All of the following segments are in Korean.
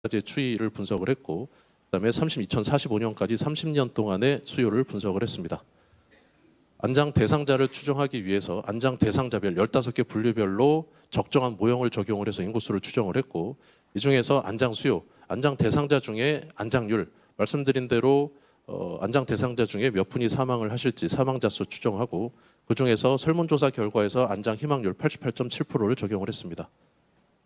가지의 추이를 분석을 했고, 그다음에 2045년까지 30년 동안의 수요를 분석을 했습니다. 안장 대상자를 추정하기 위해서 안장 대상자별 15개 분류별로 적정한 모형을 적용을 해서 인구수를 추정을 했고, 이 중에서 안장 수요, 안장 대상자 중에 안장률, 말씀드린 대로 안장 대상자 중에 몇 분이 사망을 하실지 사망자 수 추정하고, 그 중에서 설문조사 결과에서 안장 희망률 88.7%를 적용을 했습니다.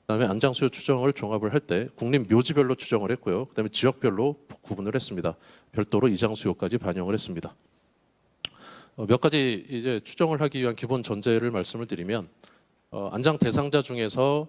그다음에 안장 수요 추정을 종합을 할 때 국립 묘지별로 추정을 했고요. 그다음에 지역별로 구분을 했습니다. 별도로 이장 수요까지 반영을 했습니다. 몇 가지 이제 추정을 하기 위한 기본 전제를 말씀을 드리면, 안장 대상자 중에서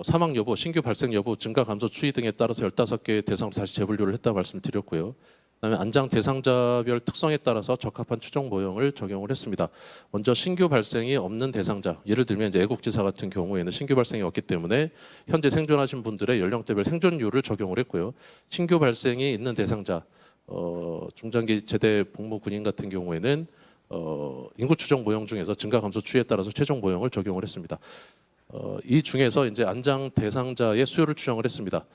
사망 여부, 신규 발생 여부, 증가 감소 추이 등에 따라서 15개의 대상으로 다시 재분류를 했다 말씀드렸고요. 그다음에 안장 대상자별 특성에 따라서 적합한 추정 모형을 적용을 했습니다. 먼저 신규 발생이 없는 대상자, 예를 들면 이제 애국지사 같은 경우에는 신규 발생이 없기 때문에 현재 생존하신 분들의 연령대별 생존율을 적용을 했고요. 신규 발생이 있는 대상자, 중장기 제대 복무 군인 같은 경우에는 인구 추정 모형 중에서 증가 감소 추이에 따라서 최종 모형을 적용을 했습니다. 이 중에서 이제 안장 대상자의 수요를 추정을 했습니다.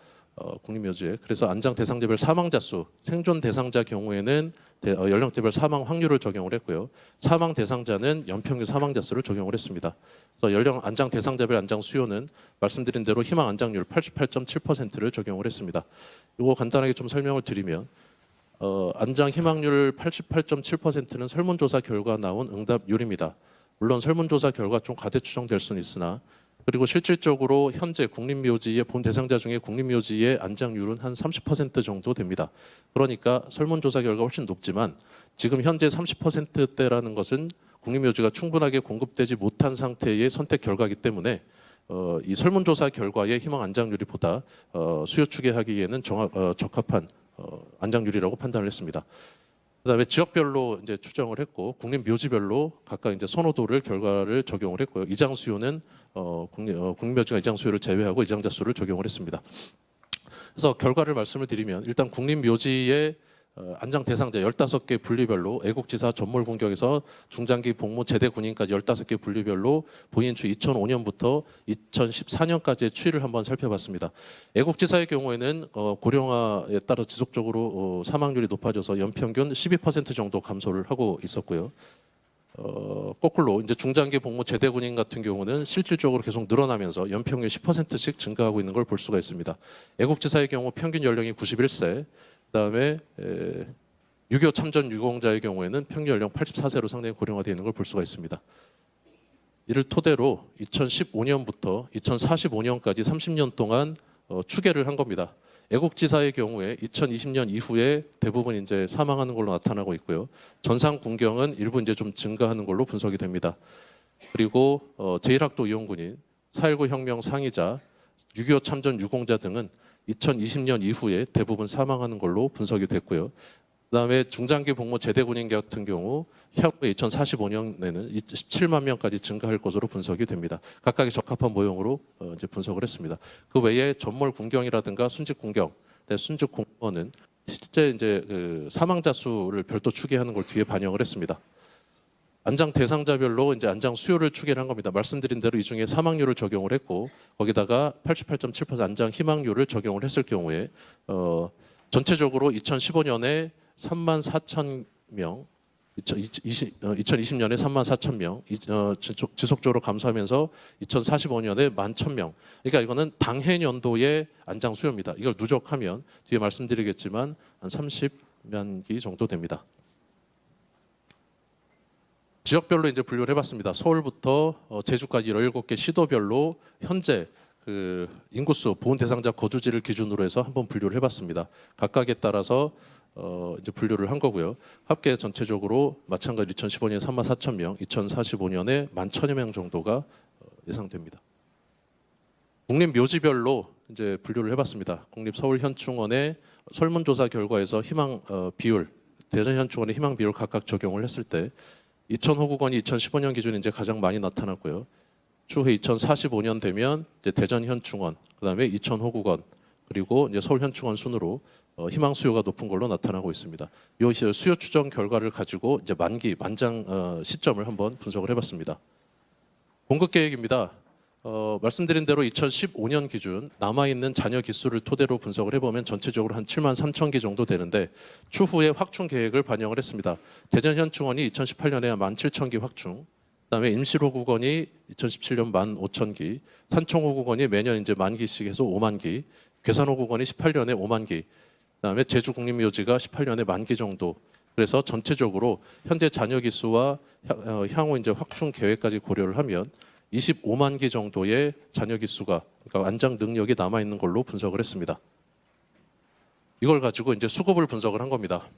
국립묘지에. 그래서 안장 대상자별 사망자 수, 생존 대상자 경우에는 연령대별 사망 확률을 적용을 했고요. 사망 대상자는 연평균 사망자 수를 적용을 했습니다. 그래서 안장 대상자별 안장 수요는 말씀드린 대로 희망 안장률 88.7%를 적용을 했습니다. 이거 간단하게 좀 설명을 드리면, 안장 희망률 88.7%는 설문조사 결과 나온 응답률입니다. 물론 설문조사 결과 좀 과대 추정될 수는 있으나, 그리고 실질적으로 현재 국립묘지의 본 대상자 중에 국립묘지의 안장률은 한 30% 정도 됩니다. 그러니까 설문조사 결과가 훨씬 높지만 지금 현재 30%대라는 것은 국립묘지가 충분하게 공급되지 못한 상태의 선택 결과이기 때문에 이 설문조사 결과의 희망 안장률이 보다 수요 추계하기에는 적합한 안장률이라고 판단을 했습니다. 그다음에 지역별로 이제 추정을 했고, 국립묘지별로 각각 이제 선호도를 결과를 적용을 했고요. 이장 수요는 국립묘지가 이장 수요를 제외하고 이장자 수를 적용을 했습니다. 그래서 결과를 말씀을 드리면, 일단 국립묘지의 안장 대상자 15개 분류별로 애국지사 전몰 공격에서 중장기 복무 제대 군인까지 15개 분류별로 본인 추 2005년부터 2014년까지의 추이를 한번 살펴봤습니다. 애국지사의 경우에는 고령화에 따라 지속적으로 사망률이 높아져서 연평균 12% 정도 감소를 하고 있었고요. 거꾸로 이제 중장기 복무 제대 군인 같은 경우는 실질적으로 계속 늘어나면서 연평균 10%씩 증가하고 있는 걸 볼 수가 있습니다. 애국지사의 경우 평균 연령이 91세, 그다음에 6.25 참전 유공자의 경우에는 평균 연령 84세로 상당히 고령화되어 있는 걸 볼 수가 있습니다. 이를 토대로 2015년부터 2045년까지 30년 동안 추계를 한 겁니다. 애국지사의 경우에 2020년 이후에 대부분 이제 사망하는 걸로 나타나고 있고요. 전상 군경은 일부 이제 좀 증가하는 걸로 분석이 됩니다. 그리고 제1학도 이용군인, 4.19 혁명 상의자, 6.25 참전 유공자 등은 2020년 이후에 대부분 사망하는 걸로 분석이 됐고요. 그다음에 중장기 복무 제대 군인 같은 경우 향후에 2045년에는 17만 명까지 증가할 것으로 분석이 됩니다. 각각의 적합한 모형으로 이제 분석을 했습니다. 그 외에 전몰 군경이라든가 순직 군경, 순직 공무원은 실제 이제 그 사망자 수를 별도 추계하는 걸 뒤에 반영을 했습니다. 안장 대상자별로 이제 안장 수요를 추계를 한 겁니다. 말씀드린 대로 이 중에 사망률을 적용을 했고, 거기다가 88.7% 안장 희망률을 적용을 했을 경우에 전체적으로 2015년에 34,000명, 2020년에 34,000명, 지속적으로 감소하면서 2045년에 11,000명. 그러니까 이거는 당해년도의 안장 수요입니다. 이걸 누적하면 뒤에 말씀드리겠지만 한 30만 기 정도 됩니다. 지역별로 이제 분류를 해봤습니다. 서울부터 제주까지 17개 시도별로 현재 그 인구수, 보훈 대상자 거주지를 기준으로 해서 한번 분류를 해봤습니다. 각각에 따라서 이제 분류를 한 거고요. 합계 전체적으로 마찬가지 2015년에 34,000명, 2045년에 11,000여 명 정도가 예상됩니다. 국립묘지별로 이제 분류를 해봤습니다. 국립서울현충원의 설문조사 결과에서 희망 비율, 대전현충원의 희망 비율 각각 적용을 했을 때 이천호국원이 2015년 기준에 이제 가장 많이 나타났고요. 추후에 2045년 되면 이제 대전현충원, 그다음에 이천호국원, 그리고 이제 서울현충원 순으로 희망 수요가 높은 걸로 나타나고 있습니다. 이 수요 추정 결과를 가지고 이제 만장 시점을 한번 분석을 해봤습니다. 공급 계획입니다. 말씀드린 대로 2015년 기준 남아있는 잔여 기수를 토대로 분석을 해보면 전체적으로 한 7만 3천 기 정도 되는데 추후에 확충 계획을 반영을 했습니다. 대전 현충원이 2018년에 1만 7천 기 확충, 그다음에 임실호국원이 2017년 1만 5천 기, 산청호국원이 매년 이제 만 기씩 해서 5만 기, 괴산호국원이 18년에 5만 기, 그다음에 제주국립묘지가 18년에 1만 기 정도. 그래서 전체적으로 현재 잔여 기수와 향후 이제 확충 계획까지 고려를 하면 25만 기 정도의 잔여 기수가, 그러니까 안장 능력이 남아 있는 걸로 분석을 했습니다. 이걸 가지고 이제 수급을 분석을 한 겁니다.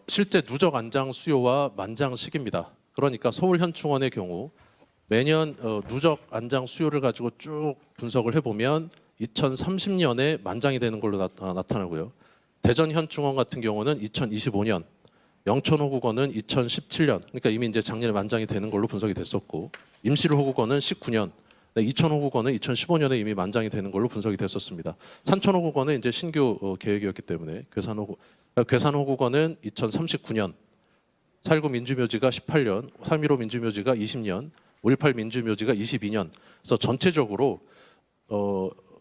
실제 누적 안장 수요와 만장 시기입니다. 그러니까 서울 현충원의 경우 매년 누적 안장 수요를 가지고 쭉 분석을 해보면 2030년에 만장이 되는 걸로 나타나고요. 대전 현충원 같은 경우는 2025년, 영천호국원은 2017년, 그러니까 이미 이제 작년에 만장이 되는 걸로 분석이 됐었고, 임실호국원은 19년, 이천호국원은 2015년에 이미 만장이 되는 걸로 분석이 됐었습니다. 산천호국원은 이제 신규 계획이었기 때문에 괴산호국원은 2039년, 4.19 민주묘지가 18년, 3.15 민주묘지가 20년, 5.18 민주묘지가 22년. 그래서 전체적으로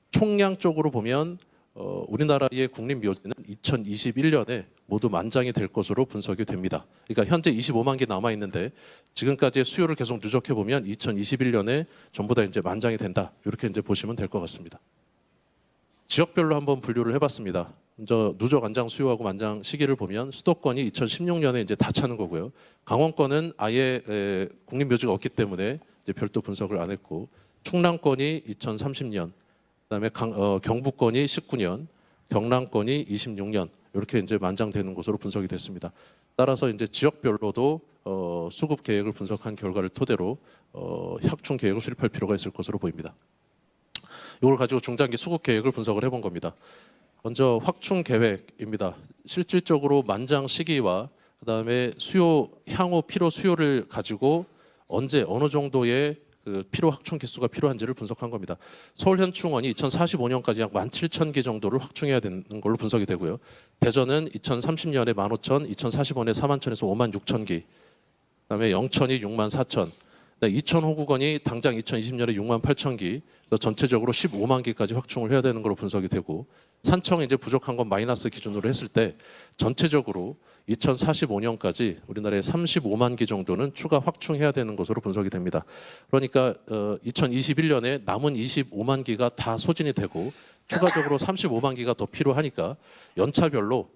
총량적으로 보면 우리나라의 국립묘지는 2021년에 모두 만장이 될 것으로 분석이 됩니다. 그러니까 현재 25만 개 남아 있는데 지금까지의 수요를 계속 누적해 보면 2021년에 전부 다 이제 만장이 된다. 이렇게 이제 보시면 될 것 같습니다. 지역별로 한번 분류를 해봤습니다. 먼저 누적 안장 수요하고 만장 시기를 보면 수도권이 2016년에 이제 다 차는 거고요. 강원권은 아예 국립묘지가 없기 때문에 이제 별도 분석을 안 했고, 충남권이 2030년, 그다음에 경북권이 19년, 경남권이 26년 이렇게 이제 만장되는 것으로 분석이 됐습니다. 따라서 이제 지역별로도 수급 계획을 분석한 결과를 토대로 확충 계획을 수립할 필요가 있을 것으로 보입니다. 이걸 가지고 중장기 수급 계획을 분석을 해본 겁니다. 먼저 확충 계획입니다. 실질적으로 만장 시기와 그다음에 수요 향후 필요 수요를 가지고 언제 어느 정도의 그 필요 확충 기수가 필요한지를 분석한 겁니다. 서울 현충원이 2045년까지 약 17,000기 정도를 확충해야 되는 걸로 분석이 되고요. 대전은 2030년에 15,000, 2045년에 41,000에서 56,000기, 그다음에 영천이 64,000, 이천호국원이 당장 2020년에 68,000기, 전체적으로 15만 기까지 확충을 해야 되는 걸로 분석이 되고, 산청이 이제 부족한 건 마이너스 기준으로 했을 때 전체적으로 2045년까지 우리나라에 35만 기 정도는 추가 확충해야 되는 것으로 분석이 됩니다. 그러니까 2021년에 남은 25만 기가 다 소진이 되고 추가적으로 35만 기가 더 필요하니까 연차별로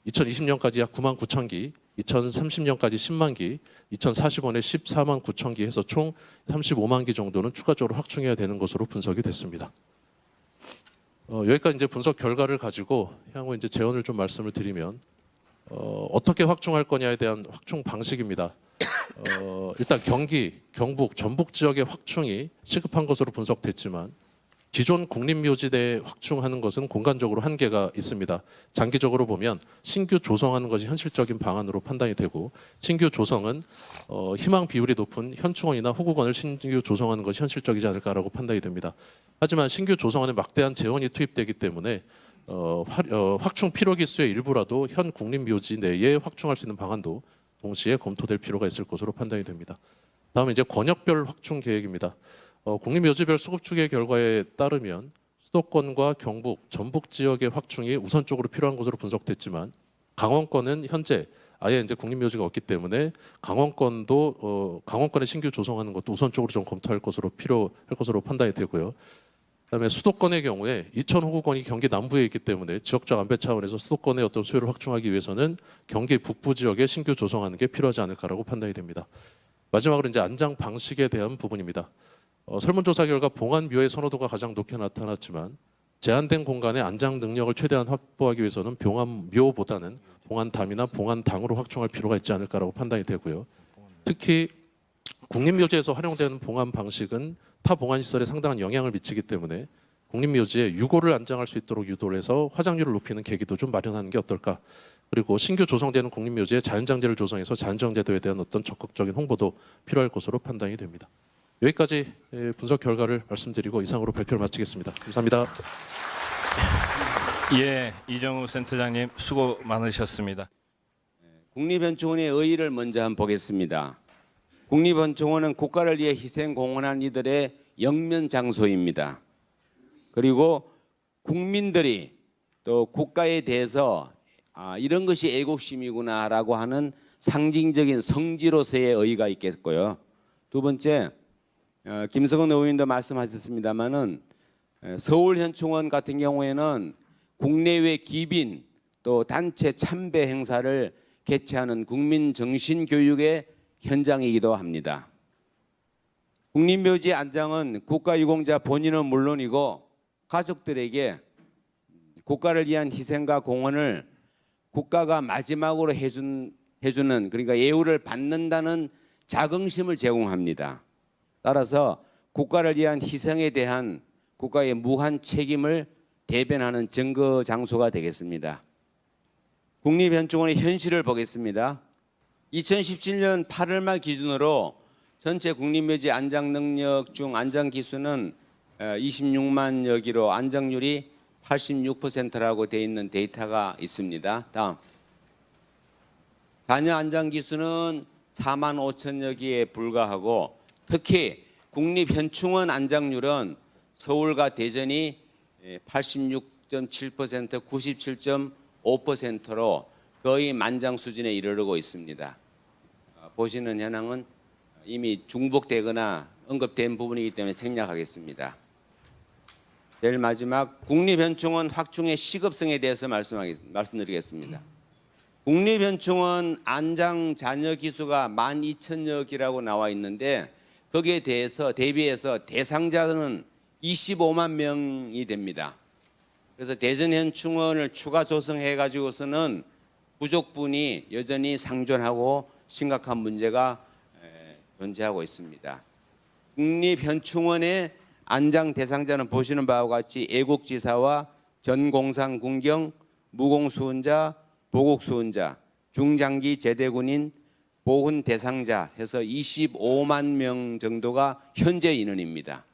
2020년까지 약 9만 9천 기, 2030년까지 10만 기, 2045년에 14만 9천 기 해서 총 35만 기 정도는 추가적으로 확충해야 되는 것으로 분석이 됐습니다. 여기까지 이제 분석 결과를 가지고 향후 이제 재원을 좀 말씀을 드리면 어떻게 확충할 거냐에 대한 확충 방식입니다. 일단 경기, 경북, 전북 지역의 확충이 시급한 것으로 분석됐지만 기존 국립묘지 내에 확충하는 것은 공간적으로 한계가 있습니다. 장기적으로 보면 신규 조성하는 것이 현실적인 방안으로 판단이 되고, 신규 조성은 희망 비율이 높은 현충원이나 호국원을 신규 조성하는 것이 현실적이지 않을까라고 판단이 됩니다. 하지만 신규 조성원에 막대한 재원이 투입되기 때문에 확충 필요 기수의 일부라도 현 국립묘지 내에 확충할 수 있는 방안도 동시에 검토될 필요가 있을 것으로 판단이 됩니다. 다음에 이제 권역별 확충 계획입니다. 국립묘지별 수급 추계 결과에 따르면 수도권과 경북, 전북 지역의 확충이 우선적으로 필요한 것으로 분석됐지만 강원권은 현재 아예 이제 국립묘지가 없기 때문에 강원권에 신규 조성하는 것도 우선적으로 좀 검토할 것으로 필요할 것으로 판단이 되고요. 그다음에 수도권의 경우에 이천호국원이 경기 남부에 있기 때문에 지역적 안배 차원에서 수도권의 어떤 수요를 확충하기 위해서는 경기 북부 지역에 신규 조성하는 게 필요하지 않을까라고 판단이 됩니다. 마지막으로 이제 안장 방식에 대한 부분입니다. 설문조사 결과 봉안묘의 선호도가 가장 높게 나타났지만 제한된 공간에 안장 능력을 최대한 확보하기 위해서는 봉안묘보다는 봉안담이나 봉안당으로 확충할 필요가 있지 않을까라고 판단이 되고요. 특히 국립묘지에서 활용되는 봉안 방식은 타 봉안시설에 상당한 영향을 미치기 때문에 국립묘지에 유골을 안장할 수 있도록 유도를 해서 화장률을 높이는 계기도 좀 마련하는 게 어떨까. 그리고 신규 조성되는 국립묘지에 자연장제를 조성해서 자연정제도에 대한 어떤 적극적인 홍보도 필요할 것으로 판단이 됩니다. 여기까지 분석 결과를 말씀드리고 이상으로 발표를 마치겠습니다. 감사합니다. 예, 이정우 센터장님 수고 많으셨습니다. 국립현충원의 의의를 먼저 한번 보겠습니다. 국립현충원은 국가를 위해 희생 공헌한 이들의 영면 장소입니다. 그리고 국민들이 또 국가에 대해서 이런 것이 애국심이구나라고 하는 상징적인 성지로서의 의의가 있겠고요. 두 번째, 김성은 의원님도 말씀하셨습니다마는 서울현충원 같은 경우에는 국내외 기빈 또 단체 참배 행사를 개최하는 국민 정신 교육의 현장이기도 합니다. 국립묘지 안장은 국가유공자 본인은 물론이고 가족들에게 국가를 위한 희생과 공헌을 국가가 마지막으로 해주는 그러니까 예우를 받는다는 자긍심을 제공합니다. 따라서 국가를 위한 희생에 대한 국가의 무한 책임을 대변하는 증거 장소가 되겠습니다. 국립현충원의 현실을 보겠습니다. 2017년 8월 말 기준으로 전체 국립묘지 안장 능력 중 안장 기수는 26만여 기로 안장률이 86%라고 되어 있는 데이터가 있습니다. 다음. 단여 안장 기수는 4만 5천여 기에 불과하고 특히 국립현충원 안장률은 서울과 대전이 86.7%, 97.5%로 거의 만장 수준에 이르르고 있습니다. 보시는 현황은 이미 중복되거나 언급된 부분이기 때문에 생략하겠습니다. 제일 마지막 국립현충원 확충의 시급성에 대해서 말씀드리겠습니다. 국립현충원 안장 잔여 기수가 12,000여 기라고 나와 있는데 거기에 대비해서 대상자는 25만 명이 됩니다. 그래서 대전현충원을 추가 조성해 가지고서는 부족분이 여전히 상존하고 심각한 문제가 존재하고 있습니다. 국립현충원의 안장 대상자는 보시는 바와 같이 애국지사와 전공상군경, 무공수훈자, 보국수훈자, 중장기 제대군인, 보훈 대상자 해서 25만 명 정도가 현재 인원입니다.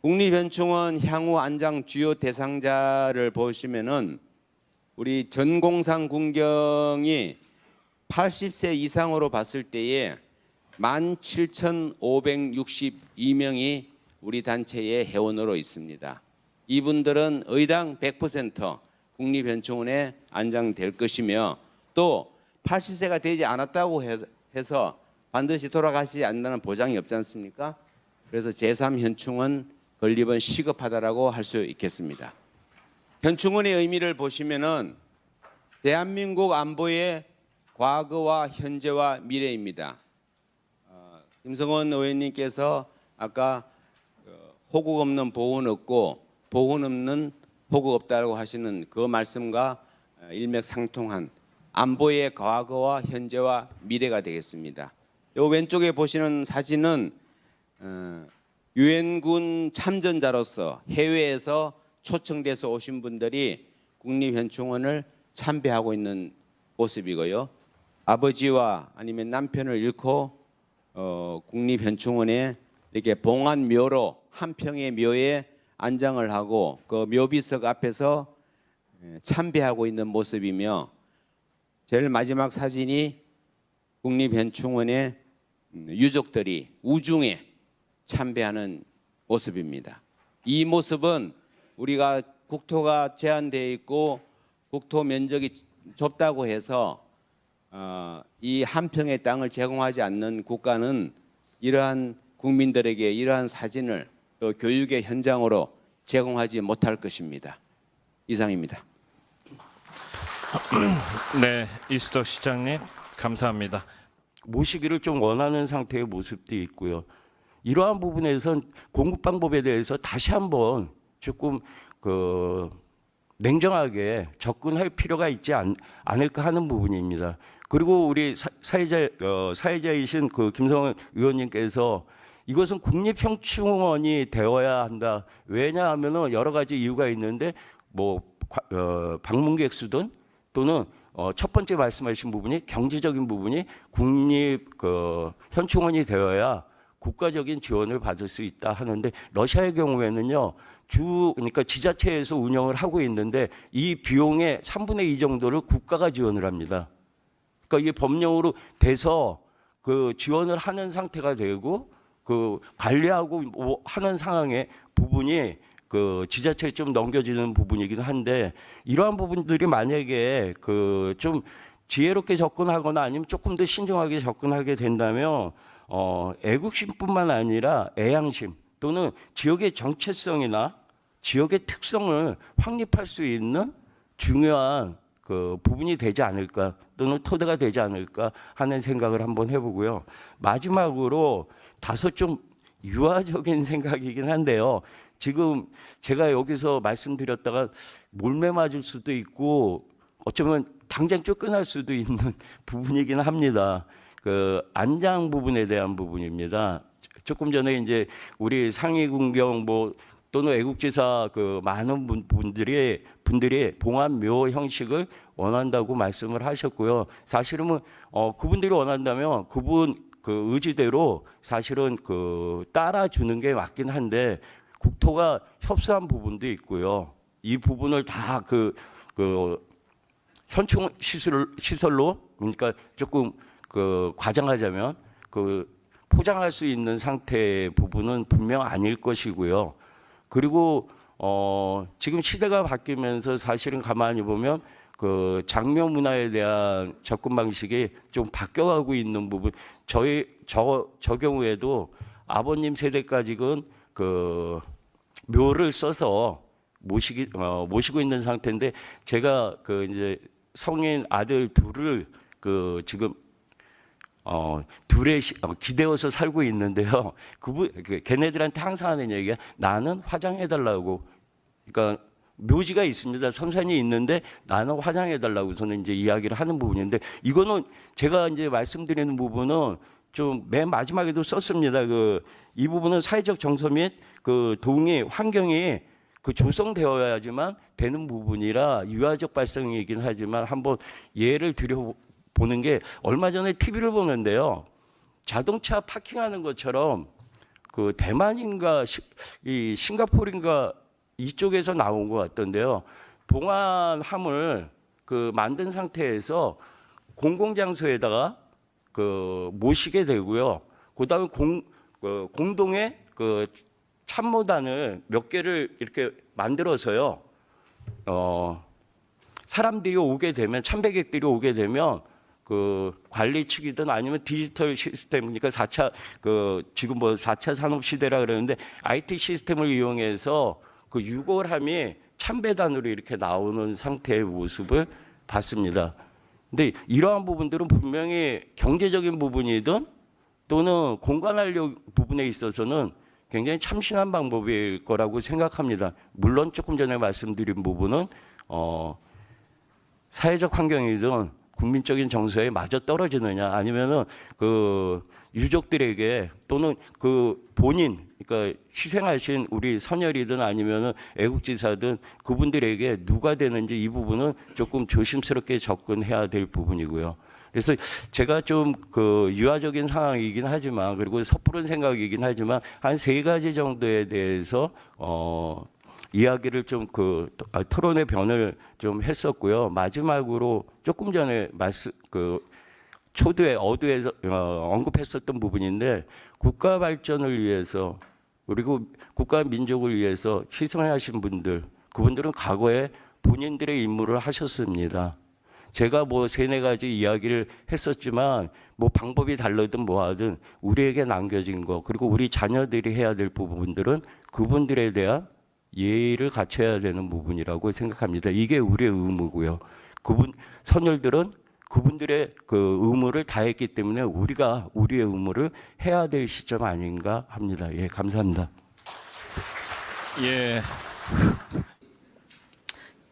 국립현충원 향후 안장 주요 대상자를 보시면은 우리 전공상군경이 80세 이상으로 봤을 때에 17,562명이 우리 단체의 회원으로 있습니다. 이분들은 의당 100% 국립현충원에 안장될 것이며 또 80세가 되지 않았다고 해서 반드시 돌아가시지 않는다는 보장이 없지 않습니까? 그래서 제3현충원 건립은 시급하다라고 할 수 있겠습니다. 현충원의 의미를 보시면은 대한민국 안보의 과거와 현재와 미래입니다. 김성원 의원님께서 아까 호국 없는 보훈 없고 보훈 없는 호국 없다고 하시는 그 말씀과 일맥상통한 안보의 과거와 현재와 미래가 되겠습니다. 요 왼쪽에 보시는 사진은 유엔군 참전자로서 해외에서 초청돼서 오신 분들이 국립현충원을 참배하고 있는 모습이고요. 아버지와 아니면 남편을 잃고 국립현충원에 이렇게 봉안묘로 한 평의 묘에 안장을 하고 그 묘비석 앞에서 참배하고 있는 모습이며 제일 마지막 사진이 국립현충원의 유족들이 우중에 참배하는 모습입니다. 이 모습은 우리가 국토가 제한되어 있고 국토 면적이 좁다고 해서 이 한 평의 땅을 제공하지 않는 국가는 이러한 국민들에게 이러한 사진을 또 교육의 현장으로 제공하지 못할 것입니다. 이상입니다. 네, 이수덕 시장님 감사합니다. 모시기를 좀 원하는 상태의 모습도 있고요. 이러한 부분에선 공급 방법에 대해서 다시 한번 조금 냉정하게 접근할 필요가 있지 않을까 하는 부분입니다. 그리고 우리 사회자이신 김성원 의원님께서 이것은 국립현충원이 되어야 한다. 왜냐하면 여러 가지 이유가 있는데 방문객 수든 또는 첫 번째 말씀하신 부분이 경제적인 부분이 현충원이 되어야 국가적인 지원을 받을 수 있다 하는데 러시아의 경우에는요. 그러니까 지자체에서 운영을 하고 있는데 이 비용의 3분의 2 정도를 국가가 지원을 합니다. 그러니까 이게 법령으로 돼서 그 지원을 하는 상태가 되고 그 관리하고 뭐 하는 상황의 부분이 그 지자체에 좀 넘겨지는 부분이긴 한데 이러한 부분들이 만약에 그 좀 지혜롭게 접근하거나 아니면 조금 더 신중하게 접근하게 된다면 애국심뿐만 아니라 애양심 또는 지역의 정체성이나 지역의 특성을 확립할 수 있는 중요한 그 부분이 되지 않을까 또는 토대가 되지 않을까 하는 생각을 한번 해보고요. 마지막으로 다소 좀 유아적인 생각이긴 한데요. 지금 제가 여기서 말씀드렸다가 몰매 맞을 수도 있고 어쩌면 당장 쫓겨날 수도 있는 부분이긴 합니다. 그 안장 부분에 대한 부분입니다. 조금 전에 이제 우리 상위군경 뭐 또는 애국지사 그 많은 분들이 봉안묘 형식을 원한다고 말씀을 하셨고요. 사실은 그분들이 원한다면 그분 그 의지대로 사실은 그 따라주는 게 맞긴 한데 국토가 협소한 부분도 있고요. 이 부분을 다 그 현충 시설로 그러니까 조금 그 과장하자면 그 포장할 수 있는 상태의 부분은 분명 아닐 것이고요. 그리고 지금 시대가 바뀌면서 사실은 가만히 보면 그 장묘 문화에 대한 접근 방식이 좀 바뀌어가고 있는 부분. 저 경우에도 아버님 세대까지는 그 묘를 써서 모시고 있는 상태인데 제가 그 이제 성인 아들 둘을 그 지금 둘에 기대어서 살고 있는데요. 걔네들한테 항상 하는 얘기가 나는 화장해달라고. 그러니까 묘지가 있습니다. 선산이 있는데 나는 화장해달라고 저는 이제 이야기를 하는 부분인데 이거는 제가 이제 말씀드리는 부분은 좀 맨 마지막에도 썼습니다. 이 부분은 사회적 정서 및 그 동의 환경이 그 조성되어야지만 되는 부분이라 유아적 발상이긴 하지만 한번 예를 들여보는 게 얼마 전에 TV를 보는데요. 자동차 파킹하는 것처럼 그 대만인가 이 싱가포르인가 이쪽에서 나온 것 같던데요. 봉안함을 그 만든 상태에서 공공장소에다가 그 모시게 되고요. 그다음에 공동의 그 참모단을 몇 개를 이렇게 만들어서요. 사람들이 오게 되면 참배객들이 오게 되면 그 관리 측이든 아니면 디지털 시스템 그러니까 4차 그 지금 뭐 4차 산업 시대라 그러는데 IT 시스템을 이용해서 그 유골함이 참배단으로 이렇게 나오는 상태의 모습을 봤습니다. 근데 이러한 부분들은 분명히 경제적인 부분이든 또는 공간활력 부분에 있어서는 굉장히 참신한 방법일 거라고 생각합니다. 물론 조금 전에 말씀드린 부분은 사회적 환경이든 국민적인 정서에 마저 떨어지느냐 아니면은 그 유족들에게 또는 그 본인 그러니까 희생하신 우리 선열이든 아니면은 애국지사든 그분들에게 누가 되는지 이 부분은 조금 조심스럽게 접근해야 될 부분이고요. 그래서 제가 좀 그 유아적인 상황이긴 하지만 그리고 섣부른 생각이긴 하지만 한 3가지 정도에 대해서 이야기를 좀 그 토론의 변을 좀 했었고요. 마지막으로 조금 전에 초두에 어두에서 언급했었던 부분인데 국가 발전을 위해서 그리고 국가 민족을 위해서 희생하신 분들 그분들은 과거에 본인들의 임무를 하셨습니다. 제가 뭐 3-4가지 이야기를 했었지만 뭐 방법이 다르든 뭐하든 우리에게 남겨진 거 그리고 우리 자녀들이 해야 될 부분들은 그분들에 대한 예의를 갖춰야 되는 부분이라고 생각합니다. 이게 우리의 의무고요. 선열들은 그분들의 그 의무를 다했기 때문에 우리가 우리의 의무를 해야 될 시점 아닌가 합니다. 예, 감사합니다. 예.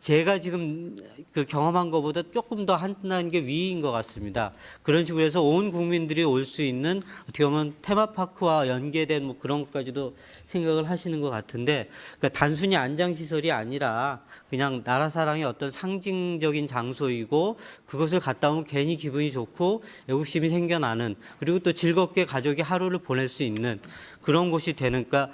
제가 지금 그 경험한 것보다 조금 더 한 단계 위인 것 같습니다. 그런 식으로 해서 온 국민들이 올 수 있는 어떻게 보면 테마파크와 연계된 뭐 그런 것까지도 생각을 하시는 것 같은데 그러니까 단순히 안장시설이 아니라 그냥 나라 사랑의 어떤 상징적인 장소이고 그것을 갔다 오면 괜히 기분이 좋고 애국심이 생겨나는 그리고 또 즐겁게 가족이 하루를 보낼 수 있는 그런 곳이 되는 그러니까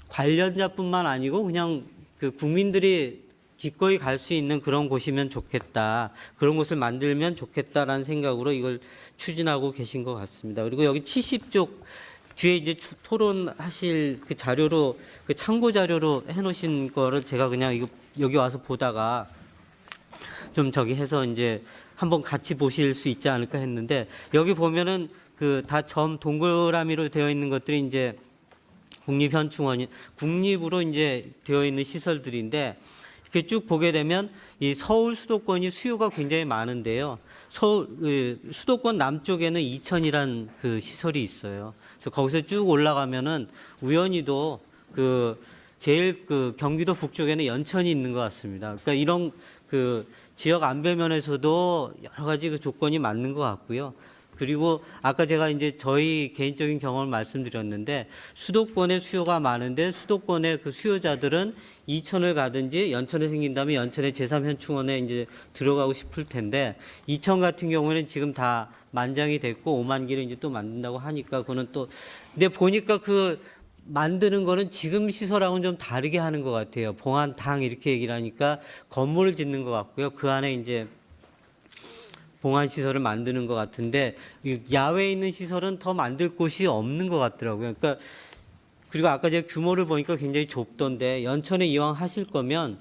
관련자뿐만 아니고 그냥 그 국민들이 기꺼이 갈 수 있는 그런 곳이면 좋겠다. 그런 곳을 만들면 좋겠다라는 생각으로 이걸 추진하고 계신 것 같습니다. 그리고 여기 70쪽 뒤에 이제 토론하실 그 자료로 그 참고 자료로 해놓으신 거를 제가 그냥 이거 여기 와서 보다가 좀 저기 해서 이제 한번 같이 보실 수 있지 않을까 했는데 여기 보면은 그 다 점 동그라미로 되어 있는 것들이 이제 국립현충원이 국립으로 이제 되어 있는 시설들인데 이렇게 쭉 보게 되면 이 서울 수도권이 수요가 굉장히 많은데요. 서울 수도권 남쪽에는 이천이란 그 시설이 있어요. 그래서 거기서 쭉 올라가면은 우연히도 그 제일 그 경기도 북쪽에는 연천이 있는 것 같습니다. 그러니까 이런 그 지역 안배면에서도 여러 가지 그 조건이 맞는 것 같고요. 그리고 아까 제가 이제 저희 개인적인 경험을 말씀드렸는데 수도권에 수요가 많은데 수도권의 그 수요자들은 이천을 가든지 연천에 생긴다면 연천의 제3현충원에 이제 들어가고 싶을 텐데 이천 같은 경우에는 지금 다 만장이 됐고 5만 개를 이제 또 만든다고 하니까 그거는 또 근데 보니까 그 만드는 거는 지금 시설하고는 좀 다르게 하는 것 같아요. 봉안당 이렇게 얘기를 하니까 건물을 짓는 것 같고요. 그 안에 이제 봉안 시설을 만드는 것 같은데 야외에 있는 시설은 더 만들 곳이 없는 것 같더라고요. 그러니까 그리고 아까 제가 규모를 보니까 굉장히 좁던데 연천에 이왕 하실 거면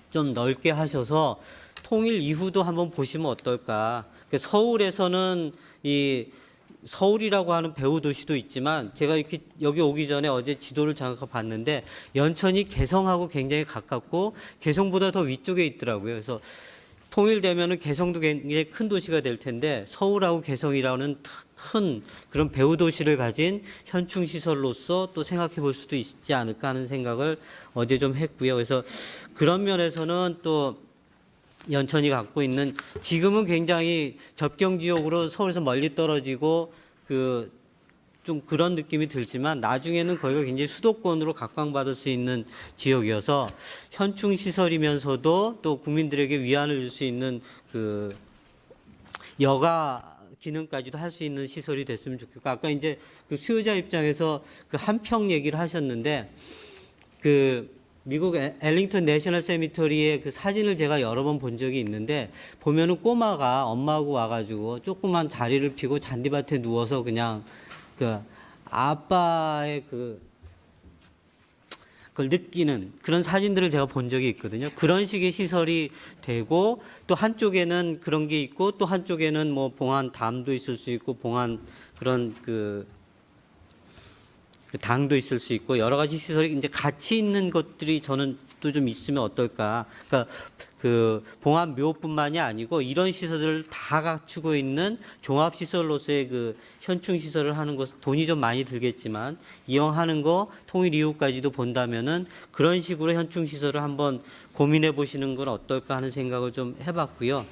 좀 넓게 하셔서 통일 이후도 한번 보시면 어떨까. 그러니까 서울에서는 이 서울이라고 하는 배후 도시도 있지만 제가 이렇게 여기 오기 전에 어제 지도를 잠깐 봤는데 연천이 개성하고 굉장히 가깝고 개성보다 더 위쪽에 있더라고요. 그래서 통일되면은 개성도 굉장히 큰 도시가 될 텐데 서울하고 개성이라는 큰 그런 배후 도시를 가진 현충 시설로서 또 생각해 볼 수도 있지 않을까 하는 생각을 어제 좀 했고요. 그래서 그런 면에서는 또 연천이 갖고 있는 지금은 굉장히 접경 지역으로 서울에서 멀리 떨어지고 그 좀 그런 느낌이 들지만 나중에는 거기가 굉장히 수도권으로 각광받을 수 있는 지역이어서 현충 시설이면서도 또 국민들에게 위안을 줄 수 있는 그 여가 기능까지도 할 수 있는 시설이 됐으면 좋겠고 아까 이제 그 수요자 입장에서 그 한평 얘기를 하셨는데 그 미국 엘링턴 내셔널 세미터리의 그 사진을 제가 여러 번 본 적이 있는데 보면은 꼬마가 엄마하고 와가지고 조그만 자리를 피고 잔디밭에 누워서 그냥 그 아빠의 그걸 느끼는 그런 사진들을 제가 본 적이 있거든요. 그런 식의 시설이 되고 또 한쪽에는 그런 게 있고 또 한쪽에는 뭐 봉안 담도 있을 수 있고 봉안 그런 그 당도 있을 수 있고 여러 가지 시설이 이제 같이 있는 것들이 저는 또 좀 있으면 어떨까. 그러니까 그 봉안 묘뿐만이 아니고 이런 시설들을 다 갖추고 있는 종합 시설로서의 그 현충 시설을 하는 것 돈이 좀 많이 들겠지만 이왕 하는 거 통일 이후까지도 본다면은 그런 식으로 현충 시설을 한번 고민해 보시는 건 어떨까 하는 생각을 좀 해봤고요.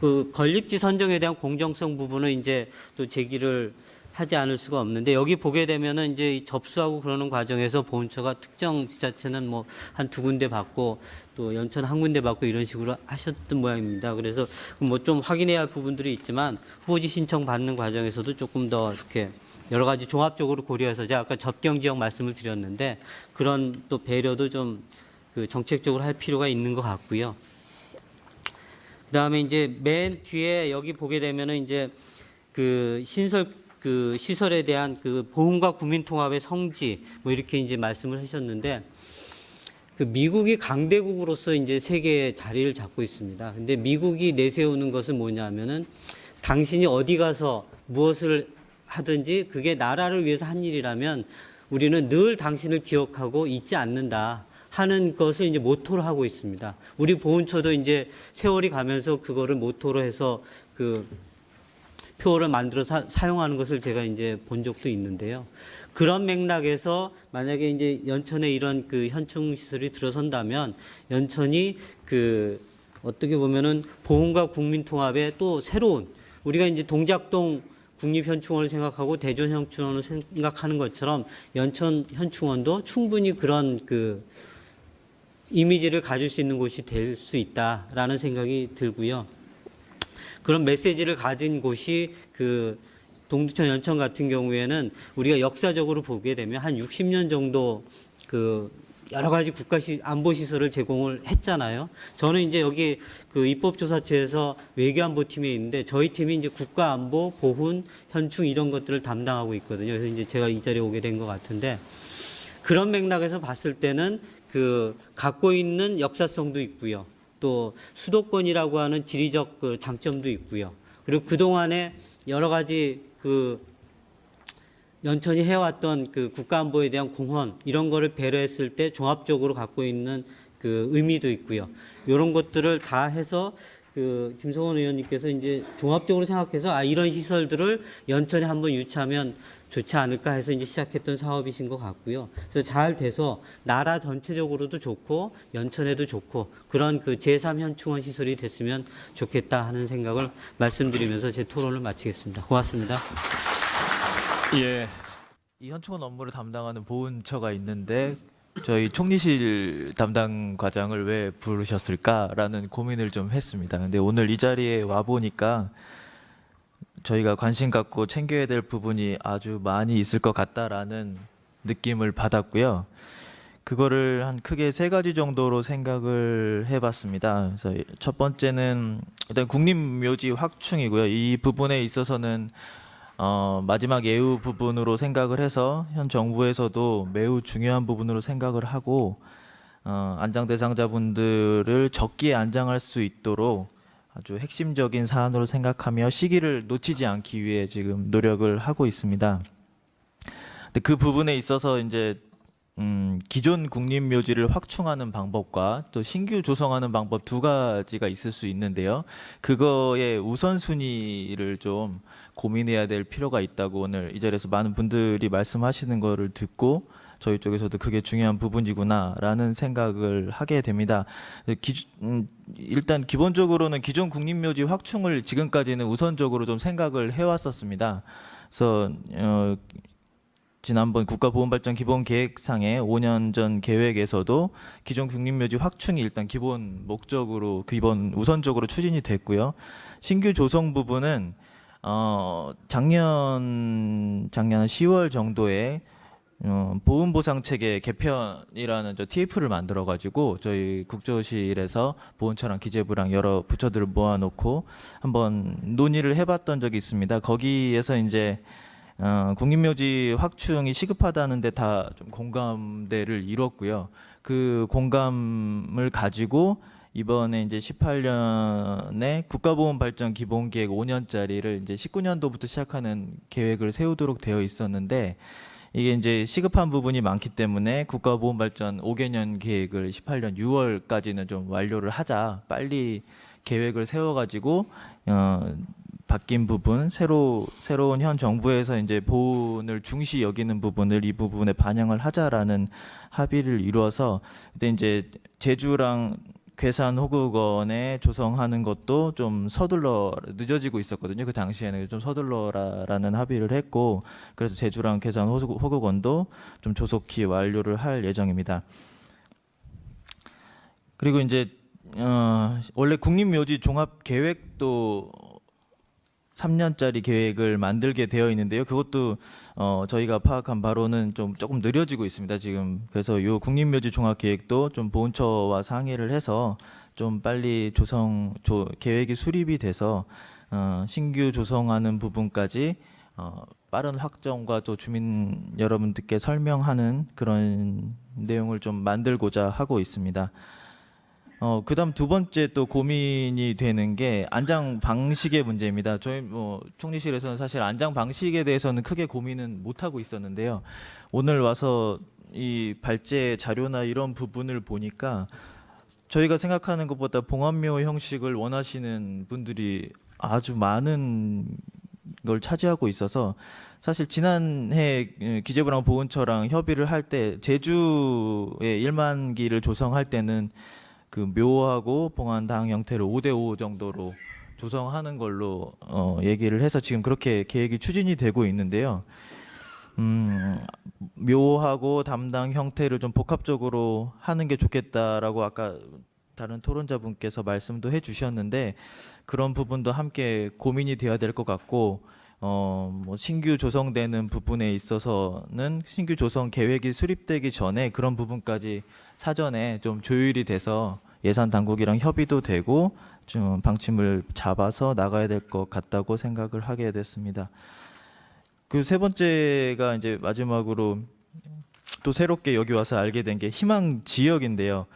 그 건립지 선정에 대한 공정성 부분은 이제 또 제기를 하지 않을 수가 없는데 여기 보게 되면은 이제 접수하고 그러는 과정에서 보훈처가 특정 지자체는 뭐 한 2군데 받고 또 연천 한 군데 받고 이런 식으로 하셨던 모양입니다. 그래서 뭐 좀 확인해야 할 부분들이 있지만 후보지 신청 받는 과정에서도 조금 더 이렇게 여러 가지 종합적으로 고려해서 제가 아까 접경 지역 말씀을 드렸는데 그런 또 배려도 좀 그 정책적으로 할 필요가 있는 것 같고요. 그다음에 이제 맨 뒤에 여기 보게 되면은 이제 그 그 시설에 대한 그 보훈과 국민 통합의 성지 뭐 이렇게 이제 말씀을 하셨는데 그 미국이 강대국으로서 이제 세계에 자리를 잡고 있습니다. 근데 미국이 내세우는 것은 뭐냐면은 당신이 어디 가서 무엇을 하든지 그게 나라를 위해서 한 일이라면 우리는 늘 당신을 기억하고 잊지 않는다 하는 것을 이제 모토로 하고 있습니다. 우리 보훈처도 이제 세월이 가면서 그거를 모토로 해서 그 표를 만들어 사용하는 것을 제가 이제 본 적도 있는데요. 그런 맥락에서 만약에 이제 연천에 이런 그 현충 시설이 들어선다면 연천이 그 어떻게 보면은 보훈과 국민 통합의 또 새로운 우리가 이제 동작동 국립현충원을 생각하고 대전현충원을 생각하는 것처럼 연천 현충원도 충분히 그런 그 이미지를 가질 수 있는 곳이 될 수 있다라는 생각이 들고요. 그런 메시지를 가진 곳이 그 동두천 연천 같은 경우에는 우리가 역사적으로 보게 되면 한 60년 정도 그 여러 가지 안보 시설을 제공을 했잖아요. 저는 이제 여기 그 입법조사처에서 외교안보팀에 있는데 저희 팀이 이제 국가안보, 보훈, 현충 이런 것들을 담당하고 있거든요. 그래서 이제 제가 이 자리에 오게 된 것 같은데 그런 맥락에서 봤을 때는 그 갖고 있는 역사성도 있고요. 또 수도권이라고 하는 지리적 그 장점도 있고요. 그리고 그동안에 여러 가지 그 연천이 해왔던 그 국가안보에 대한 공헌 이런 거를 배려했을 때 종합적으로 갖고 있는 그 의미도 있고요. 이런 것들을 다 해서 그 김성원 의원님께서 이제 종합적으로 생각해서 이런 시설들을 연천에 한번 유치하면 좋지 않을까 해서 이제 시작했던 사업이신 것 같고요. 그래서 잘 돼서 나라 전체적으로도 좋고 연천에도 좋고 그런 그 제3현충원 시설이 됐으면 좋겠다 하는 생각을 말씀드리면서 제 토론을 마치겠습니다. 고맙습니다. 예. 이 현충원 업무를 담당하는 보훈처가 있는데 저희 총리실 담당 과장을 왜 부르셨을까라는 고민을 좀 했습니다. 근데 오늘 이 자리에 와 보니까 저희가 관심 갖고 챙겨야 될 부분이 아주 많이 있을 것 같다라는 느낌을 받았고요. 그거를 한 크게 세 가지 정도로 생각을 해봤습니다. 그래서 첫 번째는 일단 국립묘지 확충이고요. 이 부분에 있어서는 마지막 예우 부분으로 생각을 해서 현 정부에서도 매우 중요한 부분으로 생각을 하고 안장 대상자분들을 적기에 안장할 수 있도록 아주 핵심적인 사안으로 생각하며 시기를 놓치지 않기 위해 지금 노력을 하고 있습니다. 근데 그 부분에 있어서 이제 기존 국립묘지를 확충하는 방법과 또 신규 조성하는 방법 두 가지가 있을 수 있는데요. 그거의 우선순위를 좀 고민해야 될 필요가 있다고 오늘 이 자리에서 많은 분들이 말씀하시는 거를 듣고 저희 쪽에서도 그게 중요한 부분이구나라는 생각을 하게 됩니다. 일단 기본적으로는 기존 국립묘지 확충을 지금까지는 우선적으로 좀 생각을 해왔었습니다. 그래서 지난번 국가보훈발전 기본계획상의 5년 전 계획에서도 기존 국립묘지 확충이 일단 기본 목적으로 기본 우선적으로 추진이 됐고요. 신규 조성 부분은 작년 10월 정도에 보훈보상체계 개편이라는 TF를 만들어 가지고 저희 국조실에서 보훈처랑 기재부랑 여러 부처들을 모아놓고 한번 논의를 해봤던 적이 있습니다. 거기에서 이제 국립묘지 확충이 시급하다는데 다 좀 공감대를 이뤘고요. 그 공감을 가지고 이번에 이제 18년에 국가보훈발전 기본계획 5년짜리를 이제 19년도부터 시작하는 계획을 세우도록 되어 있었는데 이게 이제 시급한 부분이 많기 때문에 국가보훈발전 5개년 계획을 18년 6월까지는 좀 완료를 하자. 빨리 계획을 세워가지고 바뀐 부분, 새로운 현 정부에서 이제 보훈을 중시 여기는 부분을 이 부분에 반영을 하자라는 합의를 이루어서 그때 이제 제주랑 괴산 호국원에 조성하는 것도 좀 서둘러 늦어지고 있었거든요. 그 당시에는 좀 서둘러라라는 합의를 했고 그래서 제주랑 괴산 호국원도 좀 조속히 완료를 할 예정입니다. 그리고 이제 원래 국립묘지 종합 계획도 3년짜리 계획을 만들게 되어 있는데요. 그것도 저희가 파악한 바로는 좀 조금 느려지고 있습니다. 지금 그래서 이 국립묘지 종합계획도 좀 보훈처와 상의를 해서 좀 빨리 계획이 수립이 돼서 신규 조성하는 부분까지 빠른 확정과 또 주민 여러분들께 설명하는 그런 내용을 좀 만들고자 하고 있습니다. 그다음 두 번째 또 고민이 되는 게 안장 방식의 문제입니다. 저희 총리실에서는 사실 안장 방식에 대해서는 크게 고민은 못 하고 있었는데요. 오늘 와서 이 발제 자료나 이런 부분을 보니까 저희가 생각하는 것보다 봉안묘 형식을 원하시는 분들이 아주 많은 걸 차지하고 있어서 사실 지난해 기재부랑 보훈처랑 협의를 할 때 제주의 1만기를 조성할 때는 그 묘하고 봉안당 형태를 5대5 정도로 조성하는 걸로 얘기를 해서 지금 그렇게 계획이 추진이 되고 있는데요. 묘하고 담당 형태를 좀 복합적으로 하는 게 좋겠다라고 아까 다른 토론자분께서 말씀도 해주셨는데 그런 부분도 함께 고민이 되어야 될 것 같고 뭐 신규 조성되는 부분에 있어서는 신규 조성 계획이 수립되기 전에 그런 부분까지 사전에 좀 조율이 돼서 예산 당국이랑 협의도 되고 좀 방침을 잡아서 나가야 될 것 같다고 생각을 하게 됐습니다. 그 세 번째가 이제 마지막으로 또 새롭게 여기 와서 알게 된 게 희망 지역인데요.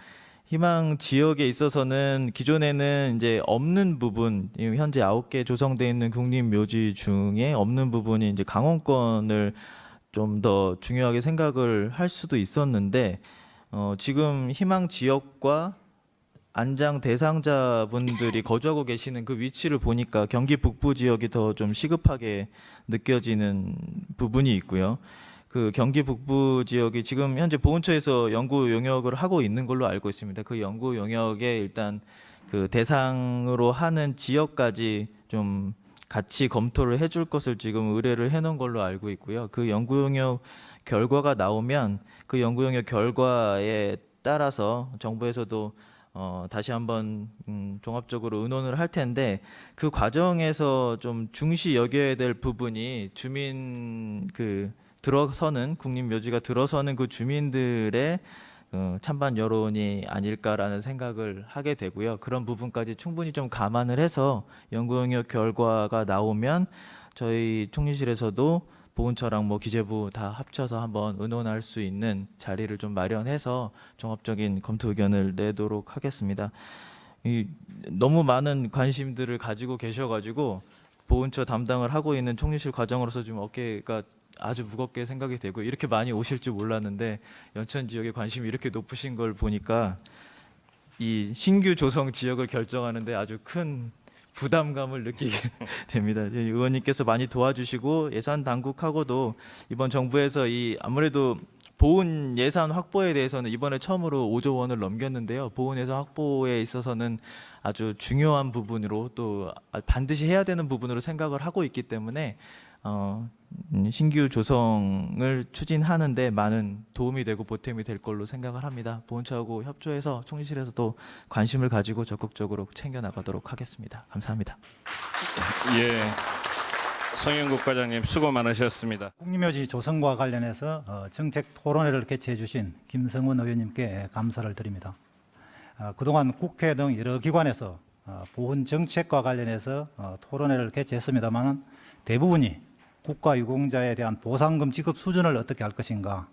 희망 지역에 있어서는 기존에는 이제 없는 부분, 현재 9개 조성돼 있는 국립묘지 중에 없는 부분이 이제 강원권을 좀 더 중요하게 생각을 할 수도 있었는데 지금 희망 지역과 안장 대상자분들이 거주하고 계시는 그 위치를 보니까 경기 북부 지역이 더 좀 시급하게 느껴지는 부분이 있고요. 그 경기 북부 지역이 지금 현재 보훈처에서 연구 용역을 하고 있는 걸로 알고 있습니다. 그 연구 용역에 일단 그 대상으로 하는 지역까지 좀 같이 검토를 해줄 것을 지금 의뢰를 해놓은 걸로 알고 있고요. 그 연구 용역 결과가 나오면 그 연구 용역 결과에 따라서 정부에서도 다시 한번 종합적으로 의논을 할 텐데 그 과정에서 좀 중시 여겨야 될 부분이 주민 그 들어서는 국립묘지가 들어서는 그 주민들의 찬반 여론이 아닐까라는 생각을 하게 되고요. 그런 부분까지 충분히 좀 감안을 해서 연구 용역 결과가 나오면 저희 총리실에서도 보훈처랑 뭐 기재부 다 합쳐서 한번 의논할 수 있는 자리를 좀 마련해서 종합적인 검토 의견을 내도록 하겠습니다. 너무 많은 관심들을 가지고 계셔가지고 보훈처 담당을 하고 있는 총리실 과정으로서 좀 어깨가 아주 무겁게 생각이 되고 이렇게 많이 오실 줄 몰랐는데 연천 지역에 관심이 이렇게 높으신 걸 보니까 이 신규 조성 지역을 결정하는데 아주 큰 부담감을 느끼게 됩니다. 의원님께서 많이 도와주시고 예산 당국하고도 이번 정부에서 이 아무래도 보훈 예산 확보에 대해서는 이번에 처음으로 5조 원을 넘겼는데요. 보훈 예산 확보에 있어서는 아주 중요한 부분으로 또 반드시 해야 되는 부분으로 생각을 하고 있기 때문에 신규 조성을 추진하는데 많은 도움이 되고 보탬이 될 걸로 생각을 합니다. 보훈처하고 협조해서 총리실에서도 관심을 가지고 적극적으로 챙겨 나가도록 하겠습니다. 감사합니다. 예. 성영국 과장님 수고 많으셨습니다. 국립묘지 조성과 관련해서 정책 토론회를 개최해 주신 김성원 의원님께 감사를 드립니다. 그동안 국회 등 여러 기관에서 보훈 정책과 관련해서 토론회를 개최했습니다만 대부분이 국가유공자에 대한 보상금 지급 수준을 어떻게 할 것인가,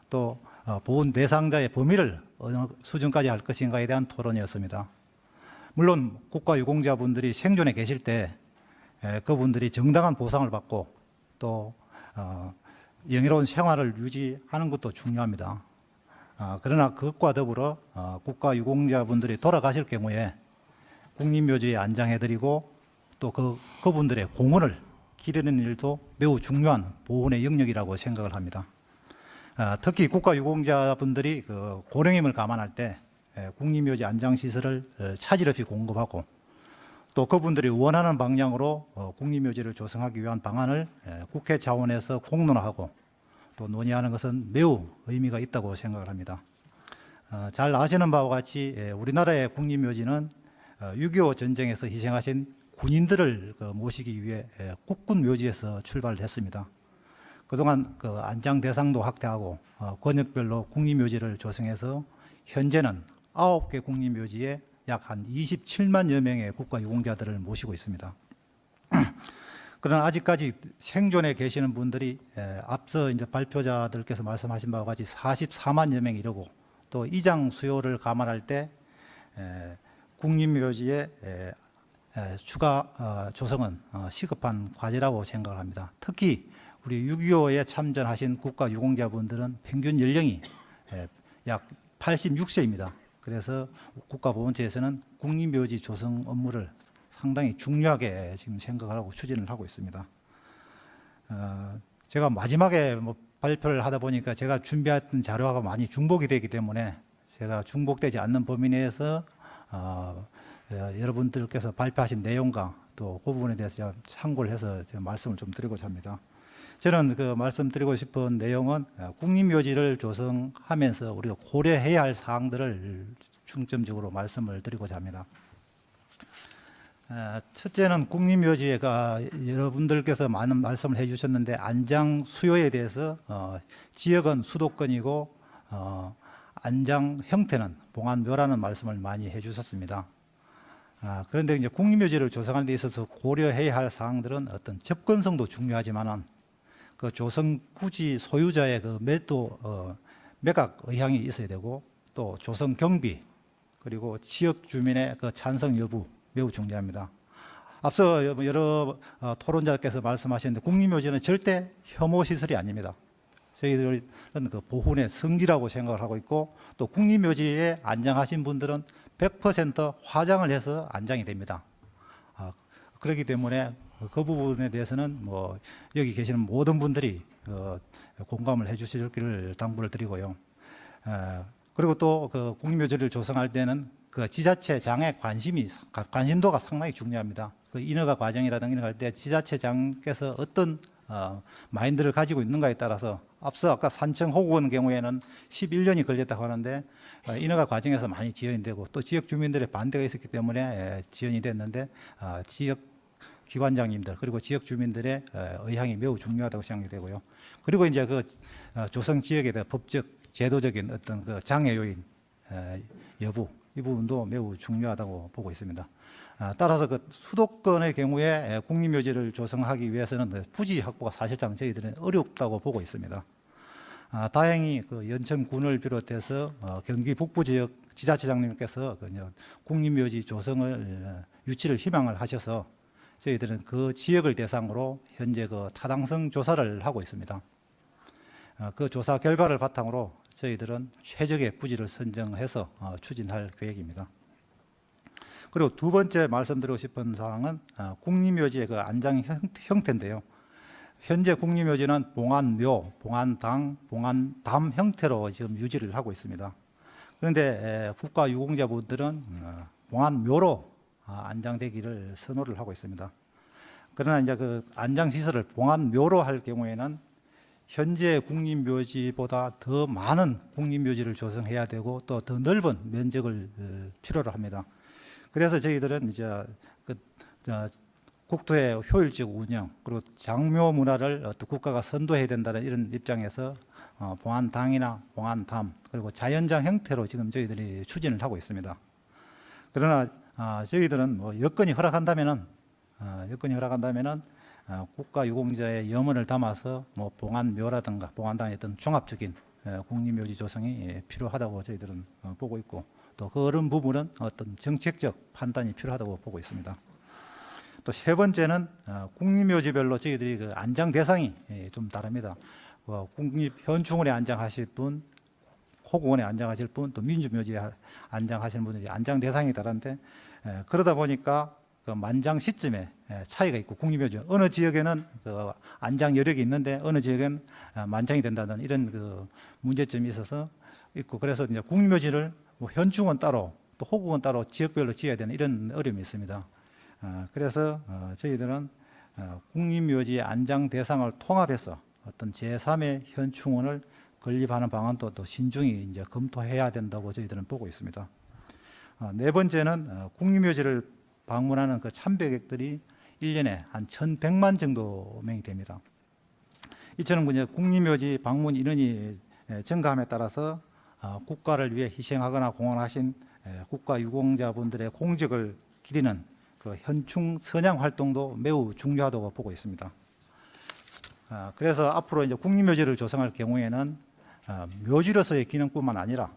또 보훈 대상자의 범위를 어느 수준까지 할 것인가에 대한 토론이었습니다. 물론 국가유공자분들이 생존해 계실 때 그분들이 정당한 보상을 받고 또 영예로운 생활을 유지하는 것도 중요합니다. 그러나 그것과 더불어 국가유공자분들이 돌아가실 경우에 국립묘지에 안장해드리고 또 그분들의 공헌을 기리는 일도 매우 중요한 보훈의 영역이라고 생각을 합니다. 특히 국가유공자분들이 그 고령임을 감안할 때 국립묘지 안장시설을 차질 없이 공급하고 또 그분들이 원하는 방향으로 국립묘지를 조성하기 위한 방안을 국회 차원에서 공론화하고 또 논의하는 것은 매우 의미가 있다고 생각을 합니다. 잘 아시는 바와 같이 우리나라의 국립묘지는 6.25 전쟁에서 희생하신 군인들을 모시기 위해 국군묘지에서 출발을 했습니다. 그동안 그 안장 대상도 확대하고 권역별로 국립묘지를 조성해서 현재는 9개 국립묘지에 약 한 27만여 명의 국가유공자들을 모시고 있습니다. 그러나 아직까지 생존해 계시는 분들이 앞서 이제 발표자들께서 말씀하신 바와 같이 44만여 명 이르고 또 이장 수요를 감안할 때 국립묘지의 추가 조성은 시급한 과제라고 생각을 합니다. 특히 우리 6.25에 참전하신 국가유공자분들은 평균 연령이 약 86세입니다. 그래서 국가보훈처에서는 국립묘지 조성 업무를 상당히 중요하게 지금 생각을 하고 추진을 하고 있습니다. 제가 마지막에 발표를 하다 보니까 제가 준비했던 자료가 많이 중복이 되기 때문에 제가 중복되지 않는 범위 내에서 여러분들께서 발표하신 내용과 또 그 부분에 대해서 제가 참고를 해서 제가 말씀을 좀 드리고자 합니다. 저는 그 말씀드리고 싶은 내용은 국립묘지를 조성하면서 우리가 고려해야 할 사항들을 중점적으로 말씀을 드리고자 합니다. 첫째는 국립묘지가 여러분들께서 많은 말씀을 해주셨는데 안장 수요에 대해서 지역은 수도권이고 안장 형태는 봉안묘라는 말씀을 많이 해주셨습니다. 그런데 이제 국립묘지를 조성하는 데 있어서 고려해야 할 사항들은 어떤 접근성도 중요하지만은 그 조성 부지 소유자의 그 매각 의향이 있어야 되고 또 조성 경비 그리고 지역 주민의 그 찬성 여부 매우 중요합니다. 앞서 여러 토론자께서 말씀하셨는데 국립묘지는 절대 혐오 시설이 아닙니다. 저희들은 그 보훈의 성지라고 생각을 하고 있고 또 국립묘지에 안장하신 분들은 100% 화장을 해서 안장이 됩니다. 그렇기 때문에 그 부분에 대해서는 뭐 여기 계시는 모든 분들이 공감을 해주시기를 당부를 드리고요. 그리고 또 그 국립묘지를 조성할 때는 그 지자체장의 관심도가 상당히 중요합니다. 그 인허가 과정이라든가 이런 거 할 때 지자체장께서 어떤 마인드를 가지고 있는가에 따라서 앞서 아까 산청 호구원 경우에는 11년이 걸렸다고 하는데 인허가 과정에서 많이 지연이 되고 또 지역 주민들의 반대가 있었기 때문에 지연이 됐는데 지역 기관장님들 그리고 지역 주민들의 의향이 매우 중요하다고 생각이 되고요. 그리고 이제 그 조성 지역에 대한 법적 제도적인 어떤 그 장애 요인 여부 이 부분도 매우 중요하다고 보고 있습니다. 따라서 그 수도권의 경우에 국립묘지를 조성하기 위해서는 부지 확보가 사실상 저희들은 어렵다고 보고 있습니다. 다행히 그 연천군을 비롯해서 경기 북부 지역 지자체장님께서 국립묘지 조성을 유치를 희망을 하셔서 저희들은 그 지역을 대상으로 현재 그 타당성 조사를 하고 있습니다. 그 조사 결과를 바탕으로 저희들은 최적의 부지를 선정해서 추진할 계획입니다. 그리고 두 번째 말씀드리고 싶은 사항은 국립묘지의 그 안장 형태인데요. 현재 국립묘지는 봉안묘, 봉안당, 봉안담 형태로 지금 유지를 하고 있습니다. 그런데 국가유공자분들은 봉안묘로 안장되기를 선호를 하고 있습니다. 그러나 이제 그 안장시설을 봉안묘로 할 경우에는 현재 국립묘지보다 더 많은 국립묘지를 조성해야 되고 또 더 넓은 면적을 필요로 합니다. 그래서 저희들은 이제 국토의 효율적 운영 그리고 장묘 문화를 국가가 선도해야 된다는 이런 입장에서 봉안당이나 봉안담 그리고 자연장 형태로 지금 저희들이 추진을 하고 있습니다. 그러나 저희들은 뭐 여건이 허락한다면은 국가유공자의 염원을 담아서 뭐 봉안묘라든가 봉안당의 어떤 종합적인 국립묘지 조성이 필요하다고 저희들은 보고 있고 또 그런 부분은 어떤 정책적 판단이 필요하다고 보고 있습니다. 또 세 번째는 국립묘지별로 저희들이 그 안장 대상이 좀 다릅니다. 국립현충원에 안장하실 분, 호구원에 안장하실 분, 또 민주묘지에 안장하시는 분들이 안장 대상이 다른데 그러다 보니까 그 만장 시점에 차이가 있고 국립묘지 어느 지역에는 그 안장 여력이 있는데 어느 지역에는 만장이 된다는 이런 그 문제점이 있어서 있고 그래서 이제 국립묘지를 뭐 현충원 따로 또 호구원 따로 지역별로 지어야 되는 이런 어려움이 있습니다. 그래서 저희들은 국립묘지의 안장 대상을 통합해서 어떤 제3의 현충원을 건립하는 방안도 또 신중히 이제 검토해야 된다고 저희들은 보고 있습니다. 네 번째는 국립묘지를 방문하는 그 참배객들이 1년에 한 1,100만 정도 명이 됩니다. 이처럼 이제 국립묘지 방문 인원이 증가함에 따라서 국가를 위해 희생하거나 공헌하신 국가유공자분들의 공적을 기리는 그 현충 선양 활동도 매우 중요하다고 보고 있습니다. 그래서 앞으로 이제 국립묘지를 조성할 경우에는 묘지로서의 기능뿐만 아니라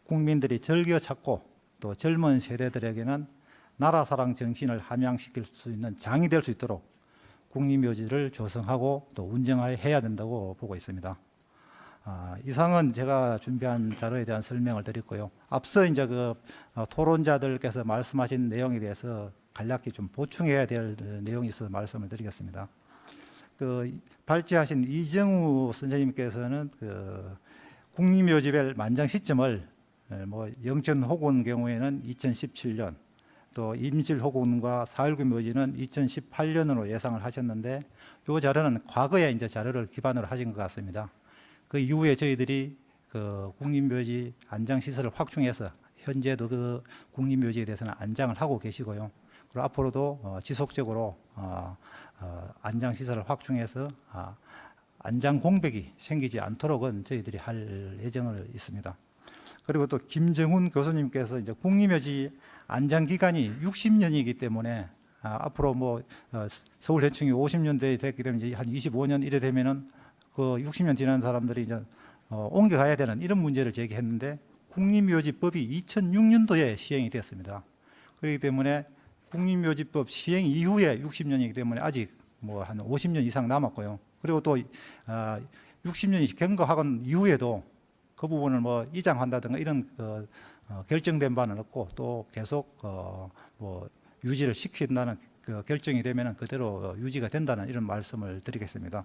국민들이 즐겨 찾고 또 젊은 세대들에게는 나라 사랑 정신을 함양시킬 수 있는 장이 될 수 있도록 국립묘지를 조성하고 또 운영해야 된다고 보고 있습니다. 이상은 제가 준비한 자료에 대한 설명을 드렸고요. 앞서 이제 그 토론자들께서 말씀하신 내용에 대해서 간략히 좀 보충해야 될 내용이 있어서 말씀을 드리겠습니다. 그 발제하신 이정우 선생님께서는 그 국립묘지별 만장 시점을 뭐 영천 호구원 경우에는 2017년 또 임실 호구원과 4.19 묘지는 2018년으로 예상을 하셨는데 이 자료는 과거의 이제 자료를 기반으로 하신 것 같습니다. 그 이후에 저희들이 그 국립묘지 안장 시설을 확충해서 현재도 그 국립묘지에 대해서는 안장을 하고 계시고요. 그리고 앞으로도 지속적으로 안장 시설을 확충해서 안장 공백이 생기지 않도록은 저희들이 할 예정을 있습니다. 그리고 또 김정훈 교수님께서 이제 국립묘지 안장 기간이 60년이기 때문에 앞으로 뭐 서울 대충이 50년대에 됐기 때문에 이제 한 25년 이래 되면은 그 60년 지난 사람들이 이제 옮겨가야 되는 이런 문제를 제기했는데 국립묘지법이 2006년도에 시행이 됐습니다. 그렇기 때문에 국립묘지법 시행 이후에 60년이기 때문에 아직 뭐 한 50년 이상 남았고요. 그리고 또 60년이 경과하건 이후에도 그 부분을 뭐 이장한다든가 이런 결정된 바는 없고 또 계속 뭐 유지를 시킨다는 그 결정이 되면은 그대로 유지가 된다는 이런 말씀을 드리겠습니다.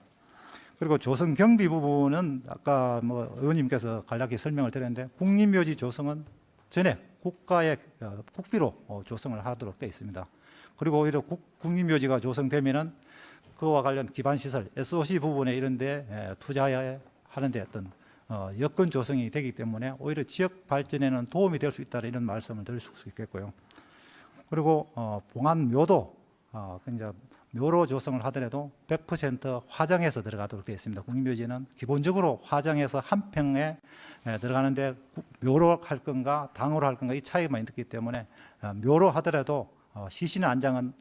그리고 조성 경비 부분은 아까 뭐 의원님께서 간략히 설명을 드렸는데 국립묘지 조성은 전에 국가의 국비로 조성을 하도록 되어 있습니다. 그리고 오히려 국립묘지가 조성되면은 그와 관련 기반 시설 SOC 부분에 이런데 투자하는데 어떤 여건 조성이 되기 때문에 오히려 지역 발전에는 도움이 될 수 있다는 이런 말씀을 드릴 수 있겠고요. 그리고 봉안 묘도 이제 묘로 조성을 하더라도 100% 화장해서 들어가도록 되어 있습니다. 국립묘지는 기본적으로 화장해서 한 평에 들어가는데 묘로 할 건가 당으로 할 건가 이 차이만 있기 때문에 묘로 하더라도 시신의 안장은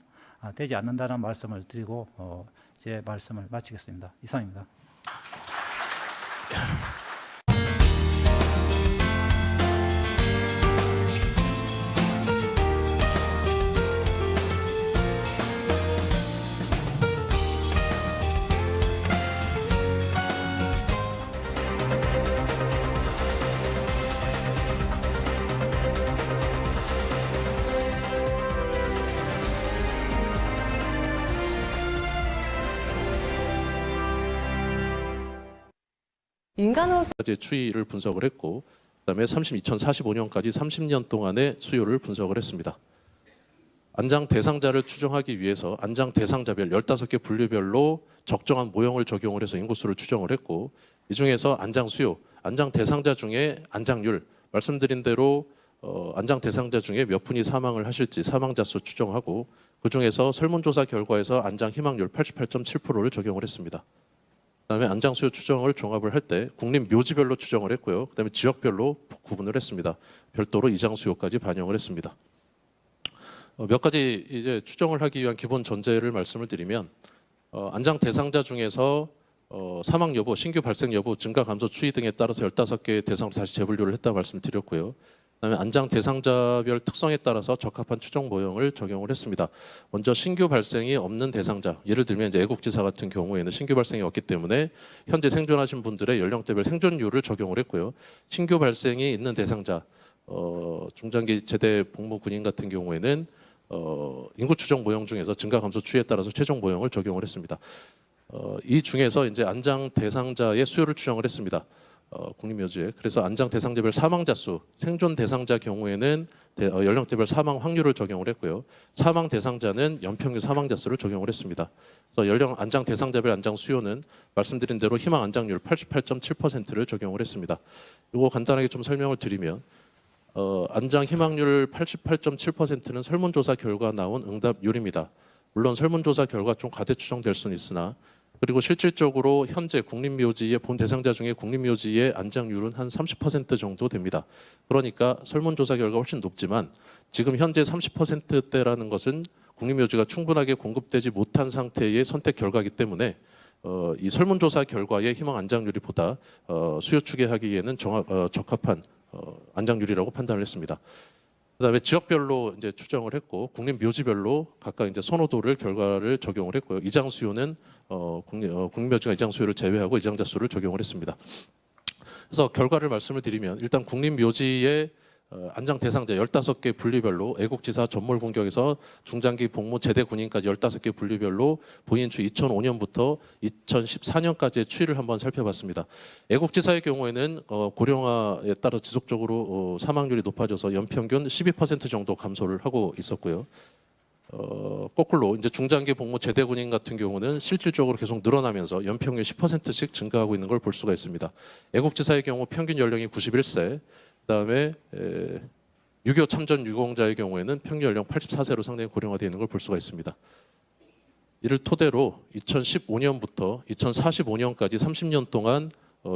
되지 않는다는 말씀을 드리고 제 말씀을 마치겠습니다. 이상입니다. 인간으로서 가지 추이를 분석을 했고 그다음에 2045년까지 30년 동안의 수요를 분석을 했습니다. 안장 대상자를 추정하기 위해서 안장 대상자별 15개 분류별로 적정한 모형을 적용을 해서 인구수를 추정을 했고 이 중에서 안장 수요, 안장 대상자 중에 안장률 말씀드린 대로 안장 대상자 중에 몇 분이 사망을 하실지 사망자 수 추정하고 그 중에서 설문조사 결과에서 안장 희망률 88.7%를 적용을 했습니다. 그다음에 안장 수요 추정을 종합을 할 때 국립 묘지별로 추정을 했고요. 그다음에 지역별로 구분을 했습니다. 별도로 이장 수요까지 반영을 했습니다. 몇 가지 이제 추정을 하기 위한 기본 전제를 말씀을 드리면 안장 대상자 중에서 사망 여부, 신규 발생 여부, 증가 감소 추이 등에 따라서 15개의 대상으로 다시 재분류를 했다 말씀드렸고요. 그다음에 안장 대상자별 특성에 따라서 적합한 추정 모형을 적용을 했습니다. 먼저 신규 발생이 없는 대상자, 예를 들면 이제 애국지사 같은 경우에는 신규 발생이 없기 때문에 현재 생존하신 분들의 연령대별 생존율을 적용을 했고요. 신규 발생이 있는 대상자, 중장기 제대 복무 군인 같은 경우에는 인구 추정 모형 중에서 증가 감소 추이에 따라서 최종 모형을 적용을 했습니다. 이 중에서 이제 안장 대상자의 수요를 추정을 했습니다. 국립묘지에. 그래서 안장 대상자별 사망자 수, 생존 대상자 경우에는 연령대별 사망 확률을 적용을 했고요. 사망 대상자는 연평균 사망자 수를 적용을 했습니다. 그래서 안장 대상자별 안장 수요는 말씀드린 대로 희망 안장률 88.7%를 적용을 했습니다. 이거 간단하게 좀 설명을 드리면 안장 희망률 88.7%는 설문조사 결과 나온 응답률입니다. 물론 설문조사 결과 좀 과대 추정될 수는 있으나 그리고 실질적으로 현재 국립묘지의 본 대상자 중에 국립묘지의 안장률은 한 30% 정도 됩니다. 그러니까 설문조사 결과 훨씬 높지만 지금 현재 30%대라는 것은 국립묘지가 충분하게 공급되지 못한 상태의 선택 결과이기 때문에 이 설문조사 결과의 희망 안장률이 보다 수요 추계하기에는 적합한 안장률이라고 판단을 했습니다. 그다음에 지역별로 이제 추정을 했고 국립묘지별로 각각 이제 선호도를 결과를 적용을 했고요. 이장 수요는 국립묘지가 이장 수요를 제외하고 이장자 수를 적용을 했습니다. 그래서 결과를 말씀을 드리면 일단 국립묘지의 안장 대상자 15개 분류별로 애국지사 전몰 공격에서 중장기 복무 제대 군인까지 15개 분류별로 보인 추 2005년부터 2014년까지의 추이를 한번 살펴봤습니다. 애국지사의 경우에는 고령화에 따라 지속적으로 사망률이 높아져서 연평균 12% 정도 감소를 하고 있었고요. 거꾸로 이제 중장기 복무 제대 군인 같은 경우는 실질적으로 계속 늘어나면서 연평균 10%씩 증가하고 있는 걸 볼 수가 있습니다. 애국지사의 경우 평균 연령이 91세, 그다음에 6.25 참전 유공자의 경우에는 평균 연령 84세로 상당히 고령화되어 있는 걸 볼 수가 있습니다. 이를 토대로 2015년부터 2045년까지 30년 동안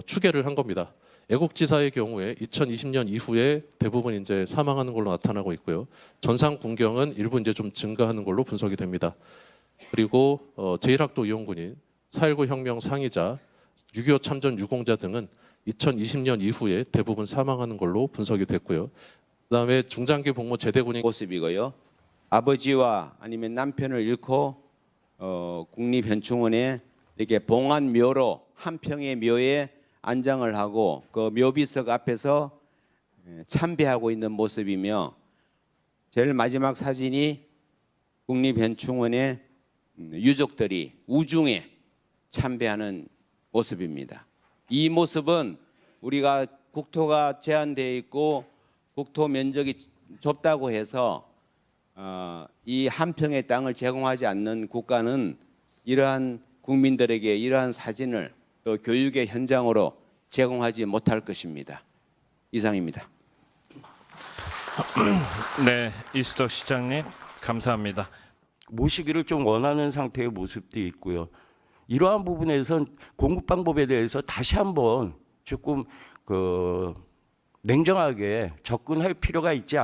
추계를 한 겁니다. 애국지사의 경우에 2020년 이후에 대부분 이제 사망하는 걸로 나타나고 있고요. 전상 군경은 일부 이제 좀 증가하는 걸로 분석이 됩니다. 그리고 제1학도 이용군인, 4.19 혁명 상의자, 6.25 참전 유공자 등은 2020년 이후에 대부분 사망하는 걸로 분석이 됐고요. 그다음에 중장기 복무 제대군인 모습이고요. 아버지와 아니면 남편을 잃고 국립현충원에 이렇게 봉안묘로 한 평의 묘에 안장을 하고 그 묘비석 앞에서 참배하고 있는 모습이며, 제일 마지막 사진이 국립현충원의 유족들이 우중에 참배하는 모습입니다. 이 모습은 우리가 국토가 제한되어 있고 국토 면적이 좁다고 해서 이 한 평의 땅을 제공하지 않는 국가는 이러한 국민들에게 이러한 사진을 또 교육의 현장으로 제공하지 못할 것입니다. 이상입니다. 네, 이수덕 시장님 감사합니다. 모시기를 좀 원하는 상태의 모습도 있고요. 이러한 부분에선 공급 방법에 대해서 다시 한번 조금 냉정하게 접근할 필요가 있지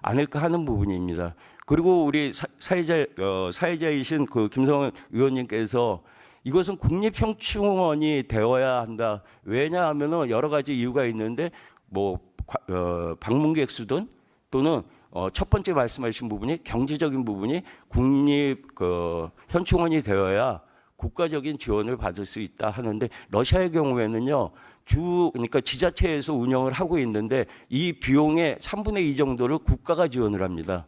않을까 하는 부분입니다. 그리고 우리 사회자이신 그 김성원 의원님께서 이것은 국립형충원이 되어야 한다. 왜냐하면 여러 가지 이유가 있는데 뭐 방문객 수든 또는 첫 번째 말씀하신 부분이 경제적인 부분이 국립 현충원이 되어야 국가적인 지원을 받을 수 있다 하는데, 러시아의 경우에는요 그러니까 지자체에서 운영을 하고 있는데 이 비용의 3분의 2 정도를 국가가 지원을 합니다.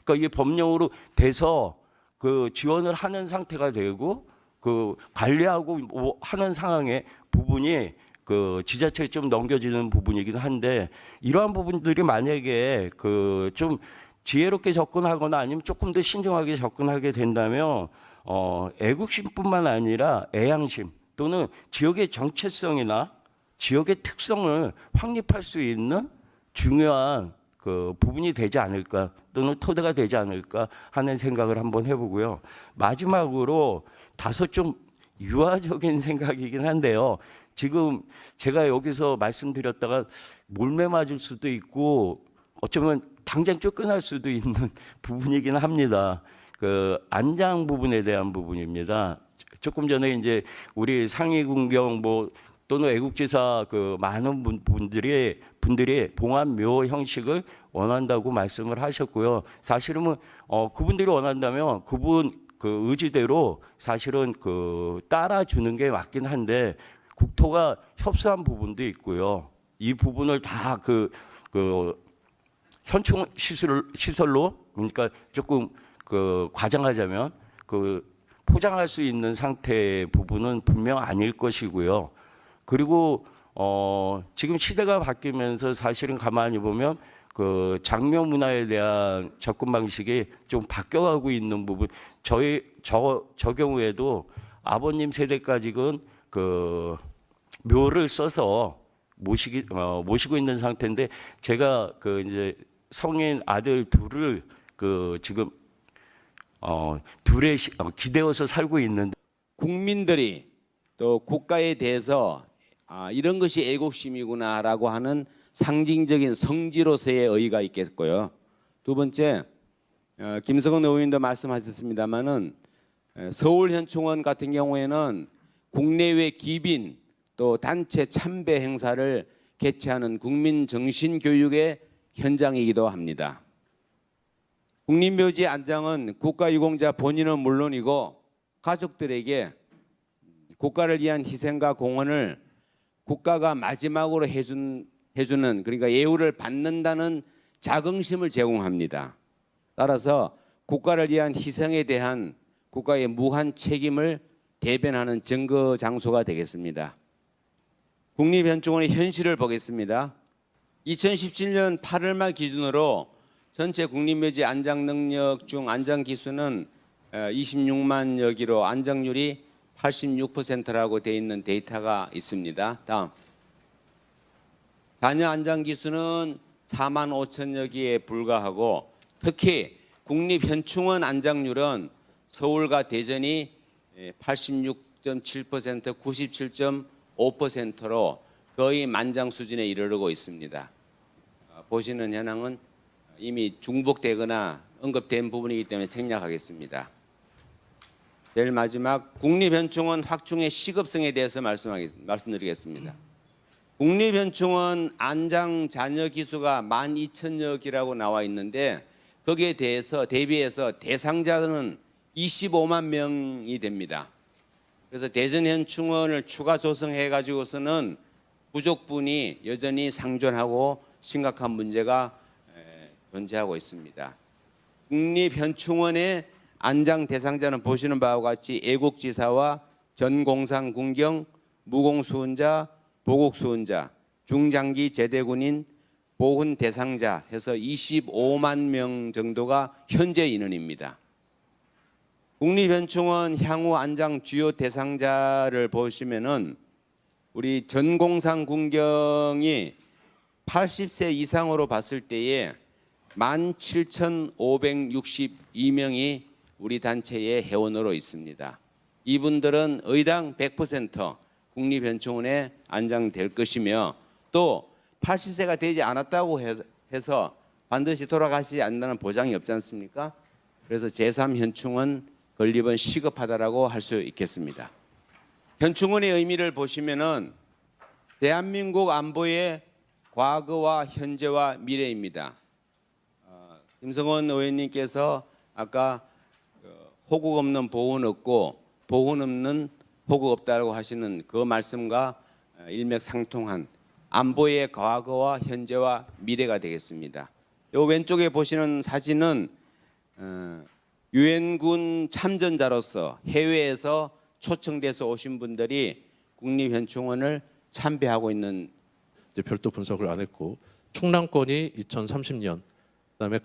그러니까 이게 법령으로 돼서 그 지원을 하는 상태가 되고 그 관리하고 뭐 하는 상황의 부분이 그 지자체에 좀 넘겨지는 부분이긴 한데, 이러한 부분들이 만약에 그 좀 지혜롭게 접근하거나 아니면 조금 더 신중하게 접근하게 된다면 애국심뿐만 아니라 애양심 또는 지역의 정체성이나 지역의 특성을 확립할 수 있는 중요한 그 부분이 되지 않을까 또는 토대가 되지 않을까 하는 생각을 한번 해보고요. 마지막으로 다소 좀 유아적인 생각이긴 한데요. 지금 제가 여기서 말씀드렸다가 몰매 맞을 수도 있고 어쩌면 당장 쫓겨날 수도 있는 부분이긴 합니다. 그 안장 부분에 대한 부분입니다. 조금 전에 이제 우리 상위군경 뭐 또는 애국지사 그 많은 분들이 봉안묘 형식을 원한다고 말씀을 하셨고요. 사실은 그분들이 원한다면 그분 그 의지대로 사실은 그 따라주는 게 맞긴 한데 국토가 협소한 부분도 있고요. 이 부분을 다 그 현충 시설로 그러니까 조금 그 과장하자면 그 포장할 수 있는 상태의 부분은 분명 아닐 것이고요. 그리고 지금 시대가 바뀌면서 사실은 가만히 보면 그 장묘 문화에 대한 접근 방식이 좀 바뀌어가고 있는 부분. 저 경우에도 아버님 세대까지는 그 묘를 써서 모시고 있는 상태인데, 제가 그 이제 성인 아들 둘을 그 지금 둘에 기대어서 살고 있는데, 국민들이 또 국가에 대해서 이런 것이 애국심이구나라고 하는 상징적인 성지로서의 의의가 있겠고요. 두 번째, 김성원 의원님도 말씀하셨습니다마는 서울현충원 같은 경우에는 국내외 기빈 또 단체 참배 행사를 개최하는 국민 정신 교육의 현장이기도 합니다. 국립묘지 안장은 국가유공자 본인은 물론이고 가족들에게 국가를 위한 희생과 공헌을 국가가 마지막으로 해주는, 그러니까 예우를 받는다는 자긍심을 제공합니다. 따라서 국가를 위한 희생에 대한 국가의 무한 책임을 대변하는 증거 장소가 되겠습니다. 국립현충원의 현실을 보겠습니다. 2017년 8월 말 기준으로 전체 국립묘지 안장 능력 중 안장 기수는 26만여 기로 안장률이 86%라고 되어 있는 데이터가 있습니다. 다음. 단여 안장 기수는 4만 5천여 개에 불과하고 특히 국립현충원 안장률은 서울과 대전이 86.7%, 97.5%로 거의 만장 수준에 이르르고 있습니다. 보시는 현황은 이미 중복되거나 언급된 부분이기 때문에 생략하겠습니다. 제일 마지막 국립현충원 확충의 시급성에 대해서 말씀드리겠습니다. 국립현충원 안장 자녀 기수가 12,000여 기라고 나와 있는데 거기에 대비해서 대상자는 25만 명이 됩니다. 그래서 대전현충원을 추가 조성해 가지고서는 부족분이 여전히 상존하고 심각한 문제가 존재하고 있습니다. 국립현충원의 안장 대상자는 보시는 바와 같이 애국지사와 전공상군경, 무공수훈자, 보국수훈자, 중장기 제대군인, 보훈 대상자 해서 25만 명 정도가 현재 인원입니다. 국립현충원 향후 안장 주요 대상자를 보시면은 우리 전공상군경이 80세 이상으로 봤을 때에 17,562명이 우리 단체의 회원으로 있습니다. 이분들은 의당 100% 국립현충원에 안장될 것이며 또 80세가 되지 않았다고 해서 반드시 돌아가시지 않는다는 보장이 없지 않습니까? 그래서 제3현충원 건립은 시급하다라고 할 수 있겠습니다. 현충원의 의미를 보시면은 대한민국 안보의 과거와 현재와 미래입니다. 김성원 의원님께서 아까 호국 없는 보훈 없고 보훈 없는 호국 없다고 하시는 그 말씀과 일맥상통한 안보의 과거와 현재와 미래가 되겠습니다. 요 왼쪽에 보시는 사진은 유엔군 참전자로서 해외에서 초청돼서 오신 분들이 국립현충원을 참배하고 있는 이제 별도 분석을 안 했고 충남권이 2030년, 그다음에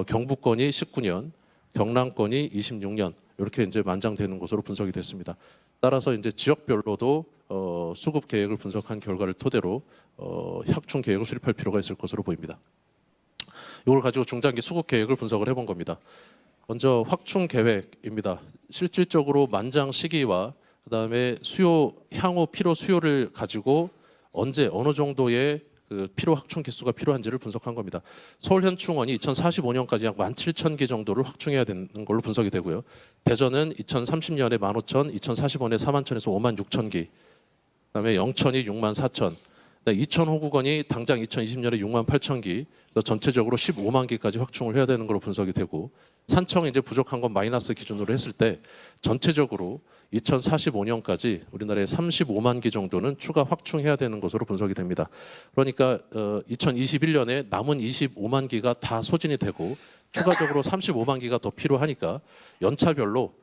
경북권이 19년, 경남권이 26년 이렇게 이제 만장되는 것으로 분석이 됐습니다. 따라서 이제 지역별로도 수급 계획을 분석한 결과를 토대로 확충 계획을 수립할 필요가 있을 것으로 보입니다. 이걸 가지고 중장기 수급 계획을 분석을 해본 겁니다. 먼저 확충 계획입니다. 실질적으로 만장 시기와 그다음에 향후 필요 수요를 가지고 언제 어느 정도의 그 필요 확충 기수가 필요한지를 분석한 겁니다. 서울현충원이 2045년까지 약 17,000기 정도를 확충해야 되는 걸로 분석이 되고요. 대전은 2030년에 15,000, 2045년에 41,000에서 56,000기, 그다음에 영천이 64,000, 이천 호국원이 당장 2020년에 68,000기, 전체적으로 15만 기까지 확충을 해야 되는 걸로 분석이 되고, 산청이 이제 부족한 건 마이너스 기준으로 했을 때 전체적으로 2045년까지 우리나라에 35만 기 정도는 추가 확충해야 되는 것으로 분석이 됩니다. 그러니까 2021년에 남은 25만 기가 다 소진이 되고 추가적으로 35만 기가 더 필요하니까 연차별로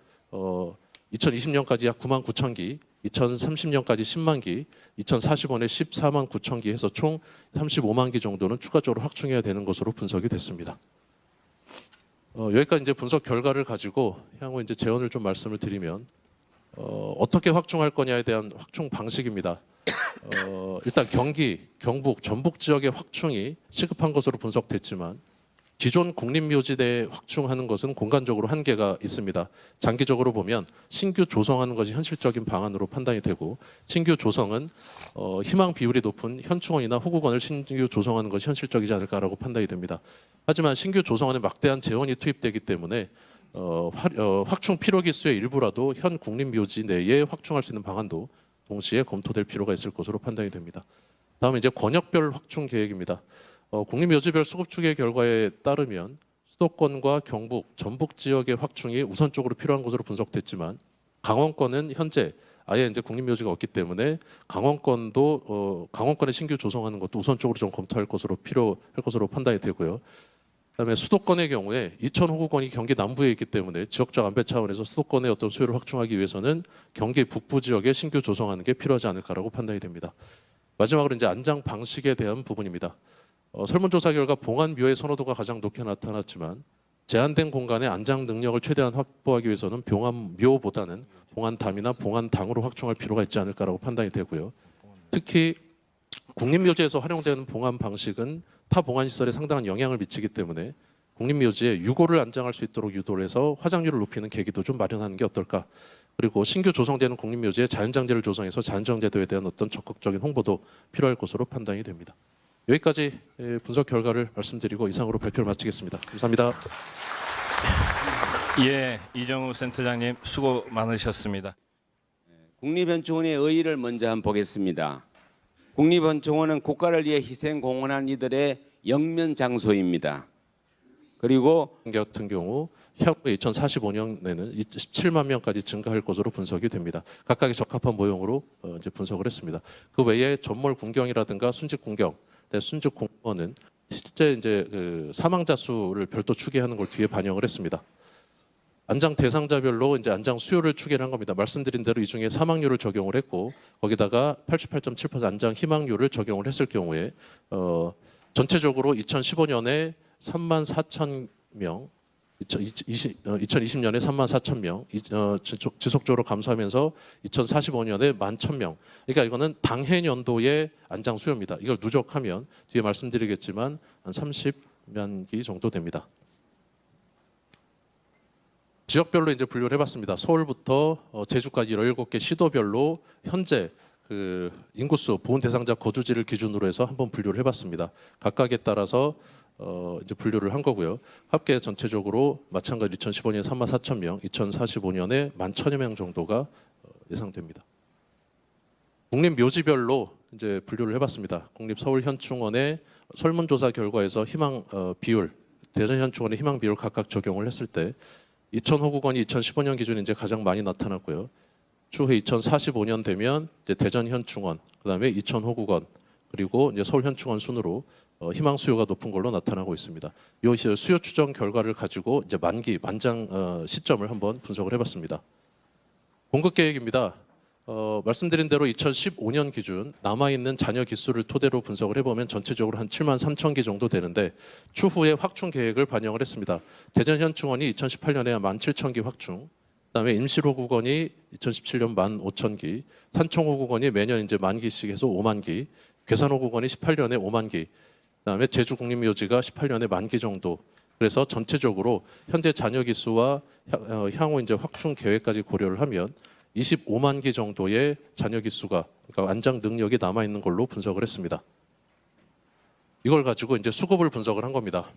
2020년까지 약 9만 9천 기, 2030년까지 10만 기, 2045년에 14만 9천 기 해서 총 35만 기 정도는 추가적으로 확충해야 되는 것으로 분석이 됐습니다. 여기까지 이제 분석 결과를 가지고 향후 이제 재원을 좀 말씀을 드리면 어떻게 확충할 거냐에 대한 확충 방식입니다. 일단 경기, 경북, 전북 지역의 확충이 시급한 것으로 분석됐지만 기존 국립묘지대 확충하는 것은 공간적으로 한계가 있습니다. 장기적으로 보면 신규 조성하는 것이 현실적인 방안으로 판단이 되고 신규 조성은 희망 비율이 높은 현충원이나 호국원을 신규 조성하는 것이 현실적이지 않을까라고 판단이 됩니다. 하지만 신규 조성원에 막대한 재원이 투입되기 때문에 확충 필요 기수의 일부라도 현 국립묘지 내에 확충할 수 있는 방안도 동시에 검토될 필요가 있을 것으로 판단이 됩니다. 다음에 이제 권역별 확충 계획입니다. 국립묘지별 수급 추계 결과에 따르면 수도권과 경북, 전북 지역의 확충이 우선적으로 필요한 것으로 분석됐지만 강원권은 현재 아예 이제 국립묘지가 없기 때문에 강원권에 신규 조성하는 것도 우선적으로 좀 검토할 것으로 필요할 것으로 판단이 되고요. 그다음에 수도권의 경우에 이천 호국원이 경기 남부에 있기 때문에 지역적 안배 차원에서 수도권의 어떤 수요를 확충하기 위해서는 경기 북부 지역에 신규 조성하는 게 필요하지 않을까라고 판단이 됩니다. 마지막으로 이제 안장 방식에 대한 부분입니다. 설문조사 결과 봉안묘의 선호도가 가장 높게 나타났지만 제한된 공간에 안장 능력을 최대한 확보하기 위해서는 봉안묘보다는 봉안담이나 봉안당으로 확충할 필요가 있지 않을까라고 판단이 되고요. 특히 국립묘지에서 활용되는 봉안 방식은 타 봉안 시설에 상당한 영향을 미치기 때문에 국립묘지에 유골을 안장할 수 있도록 유도를 해서 화장률을 높이는 계기도 좀 마련하는 게 어떨까. 그리고 신규 조성되는 국립묘지에 자연장제를 조성해서 자연장제도에 대한 어떤 적극적인 홍보도 필요할 것으로 판단이 됩니다. 여기까지 분석 결과를 말씀드리고 이상으로 발표를 마치겠습니다. 감사합니다. 예, 이정우 센터장님 수고 많으셨습니다. 국립현충원의 의의를 먼저 한번 보겠습니다. 국립현충원은 국가를 위해 희생 공헌한 이들의 영면 장소입니다. 그리고 같은 경우 향후에 2045년에는 17만 명까지 증가할 것으로 분석이 됩니다. 각각의 적합한 모형으로 이제 분석을 했습니다. 그 외에 전몰 군경이라든가 순직 군경, 순직 공원은 실제 이제 그 사망자 수를 별도 추계하는 걸 뒤에 반영을 했습니다. 안장 대상자별로 이제 안장 수요를 추계를 한 겁니다. 말씀드린 대로 이 중에 사망률을 적용을 했고 거기다가 88.7% 안장 희망률을 적용을 했을 경우에 전체적으로 2015년에 3만 4천 명, 2020년에 3만 4천 명 지속적으로 감소하면서 2045년에 1만 1천 명. 그러니까 이거는 당해년도의 안장 수요입니다. 이걸 누적하면 뒤에 말씀드리겠지만 한 30만 기 정도 됩니다. 지역별로 이제 분류를 해봤습니다. 서울부터 제주까지 17개 시도별로 현재 그 인구수 보훈 대상자 거주지를 기준으로 해서 한번 분류를 해봤습니다. 각각에 따라서 이제 분류를 한 거고요. 합계 전체적으로 마찬가지 2015년에 3만 4천 명, 2045년에 1만 1천여 명 정도가 예상됩니다. 국립묘지별로 이제 분류를 해봤습니다. 국립서울현충원의 설문조사 결과에서 희망 비율, 대전현충원의 희망 비율 각각 적용을 했을 때 이천호국원이 2015년 기준 이제 가장 많이 나타났고요. 추후에 2045년 되면 이제 대전현충원, 그다음에 이천호국원, 그리고 이제 서울현충원 순으로 희망 수요가 높은 걸로 나타나고 있습니다. 이 수요 추정 결과를 가지고 이제 만장 시점을 한번 분석을 해봤습니다. 공급 계획입니다. 말씀드린 대로 2015년 기준 남아있는 잔여 기수를 토대로 분석을 해보면 전체적으로 한 7만 3천 기 정도 되는데 추후에 확충 계획을 반영을 했습니다. 대전현충원이 2018년에 1만 7천 기 확충, 그다음에 임실호국원이 2017년 1만 5천 기, 산청호국원이 매년 이제 1만 기씩 해서 5만 기, 괴산호국원이 18년에 5만 기, 그다음에 제주국립묘지가 18년에 1만 기 정도. 그래서 전체적으로 현재 잔여 기수와 향후 이제 확충 계획까지 고려를 하면 25만 기 정도의 잔여 기수가, 그러니까 안장 능력이 남아 있는 걸로 분석을 했습니다. 이걸 가지고 이제 수급을 분석을 한 겁니다.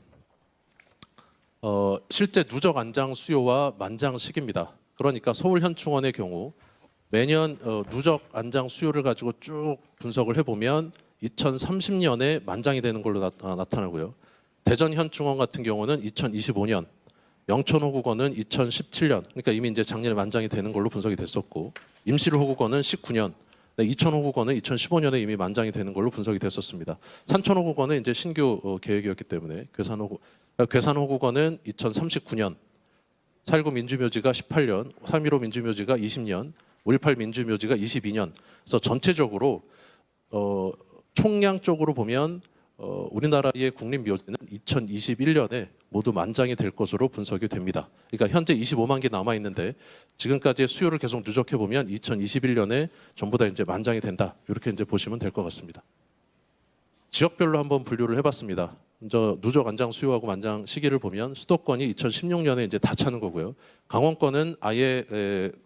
실제 누적 안장 수요와 만장 시기입니다. 그러니까 서울현충원의 경우 매년 누적 안장 수요를 가지고 쭉 분석을 해보면 2030년에 만장이 되는 걸로 나타나고요. 대전현충원 같은 경우는 2025년, 영천호국원은 2017년, 그러니까 이미 이제 작년에 만장이 되는 걸로 분석이 됐었고, 임실호국원은 19년, 이천호국원은 2015년에 이미 만장이 되는 걸로 분석이 됐었습니다. 산천호국원은 이제 신규 계획이었기 때문에 괴산호국원은 2039년, 4.19 민주묘지가 18년, 3.15 민주묘지가 20년, 5.18 민주묘지가 22년. 그래서 전체적으로 총량적으로 보면 우리나라의 국립묘지는 2021년에 모두 만장이 될 것으로 분석이 됩니다. 그러니까 현재 25만 개 남아 있는데 지금까지의 수요를 계속 누적해 보면 2021년에 전부 다 이제 만장이 된다. 이렇게 이제 보시면 될 것 같습니다. 지역별로 한번 분류를 해봤습니다. 먼저 누적 안장 수요하고 만장 시기를 보면 수도권이 2016년에 이제 다 차는 거고요. 강원권은 아예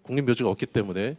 국립묘지가 없기 때문에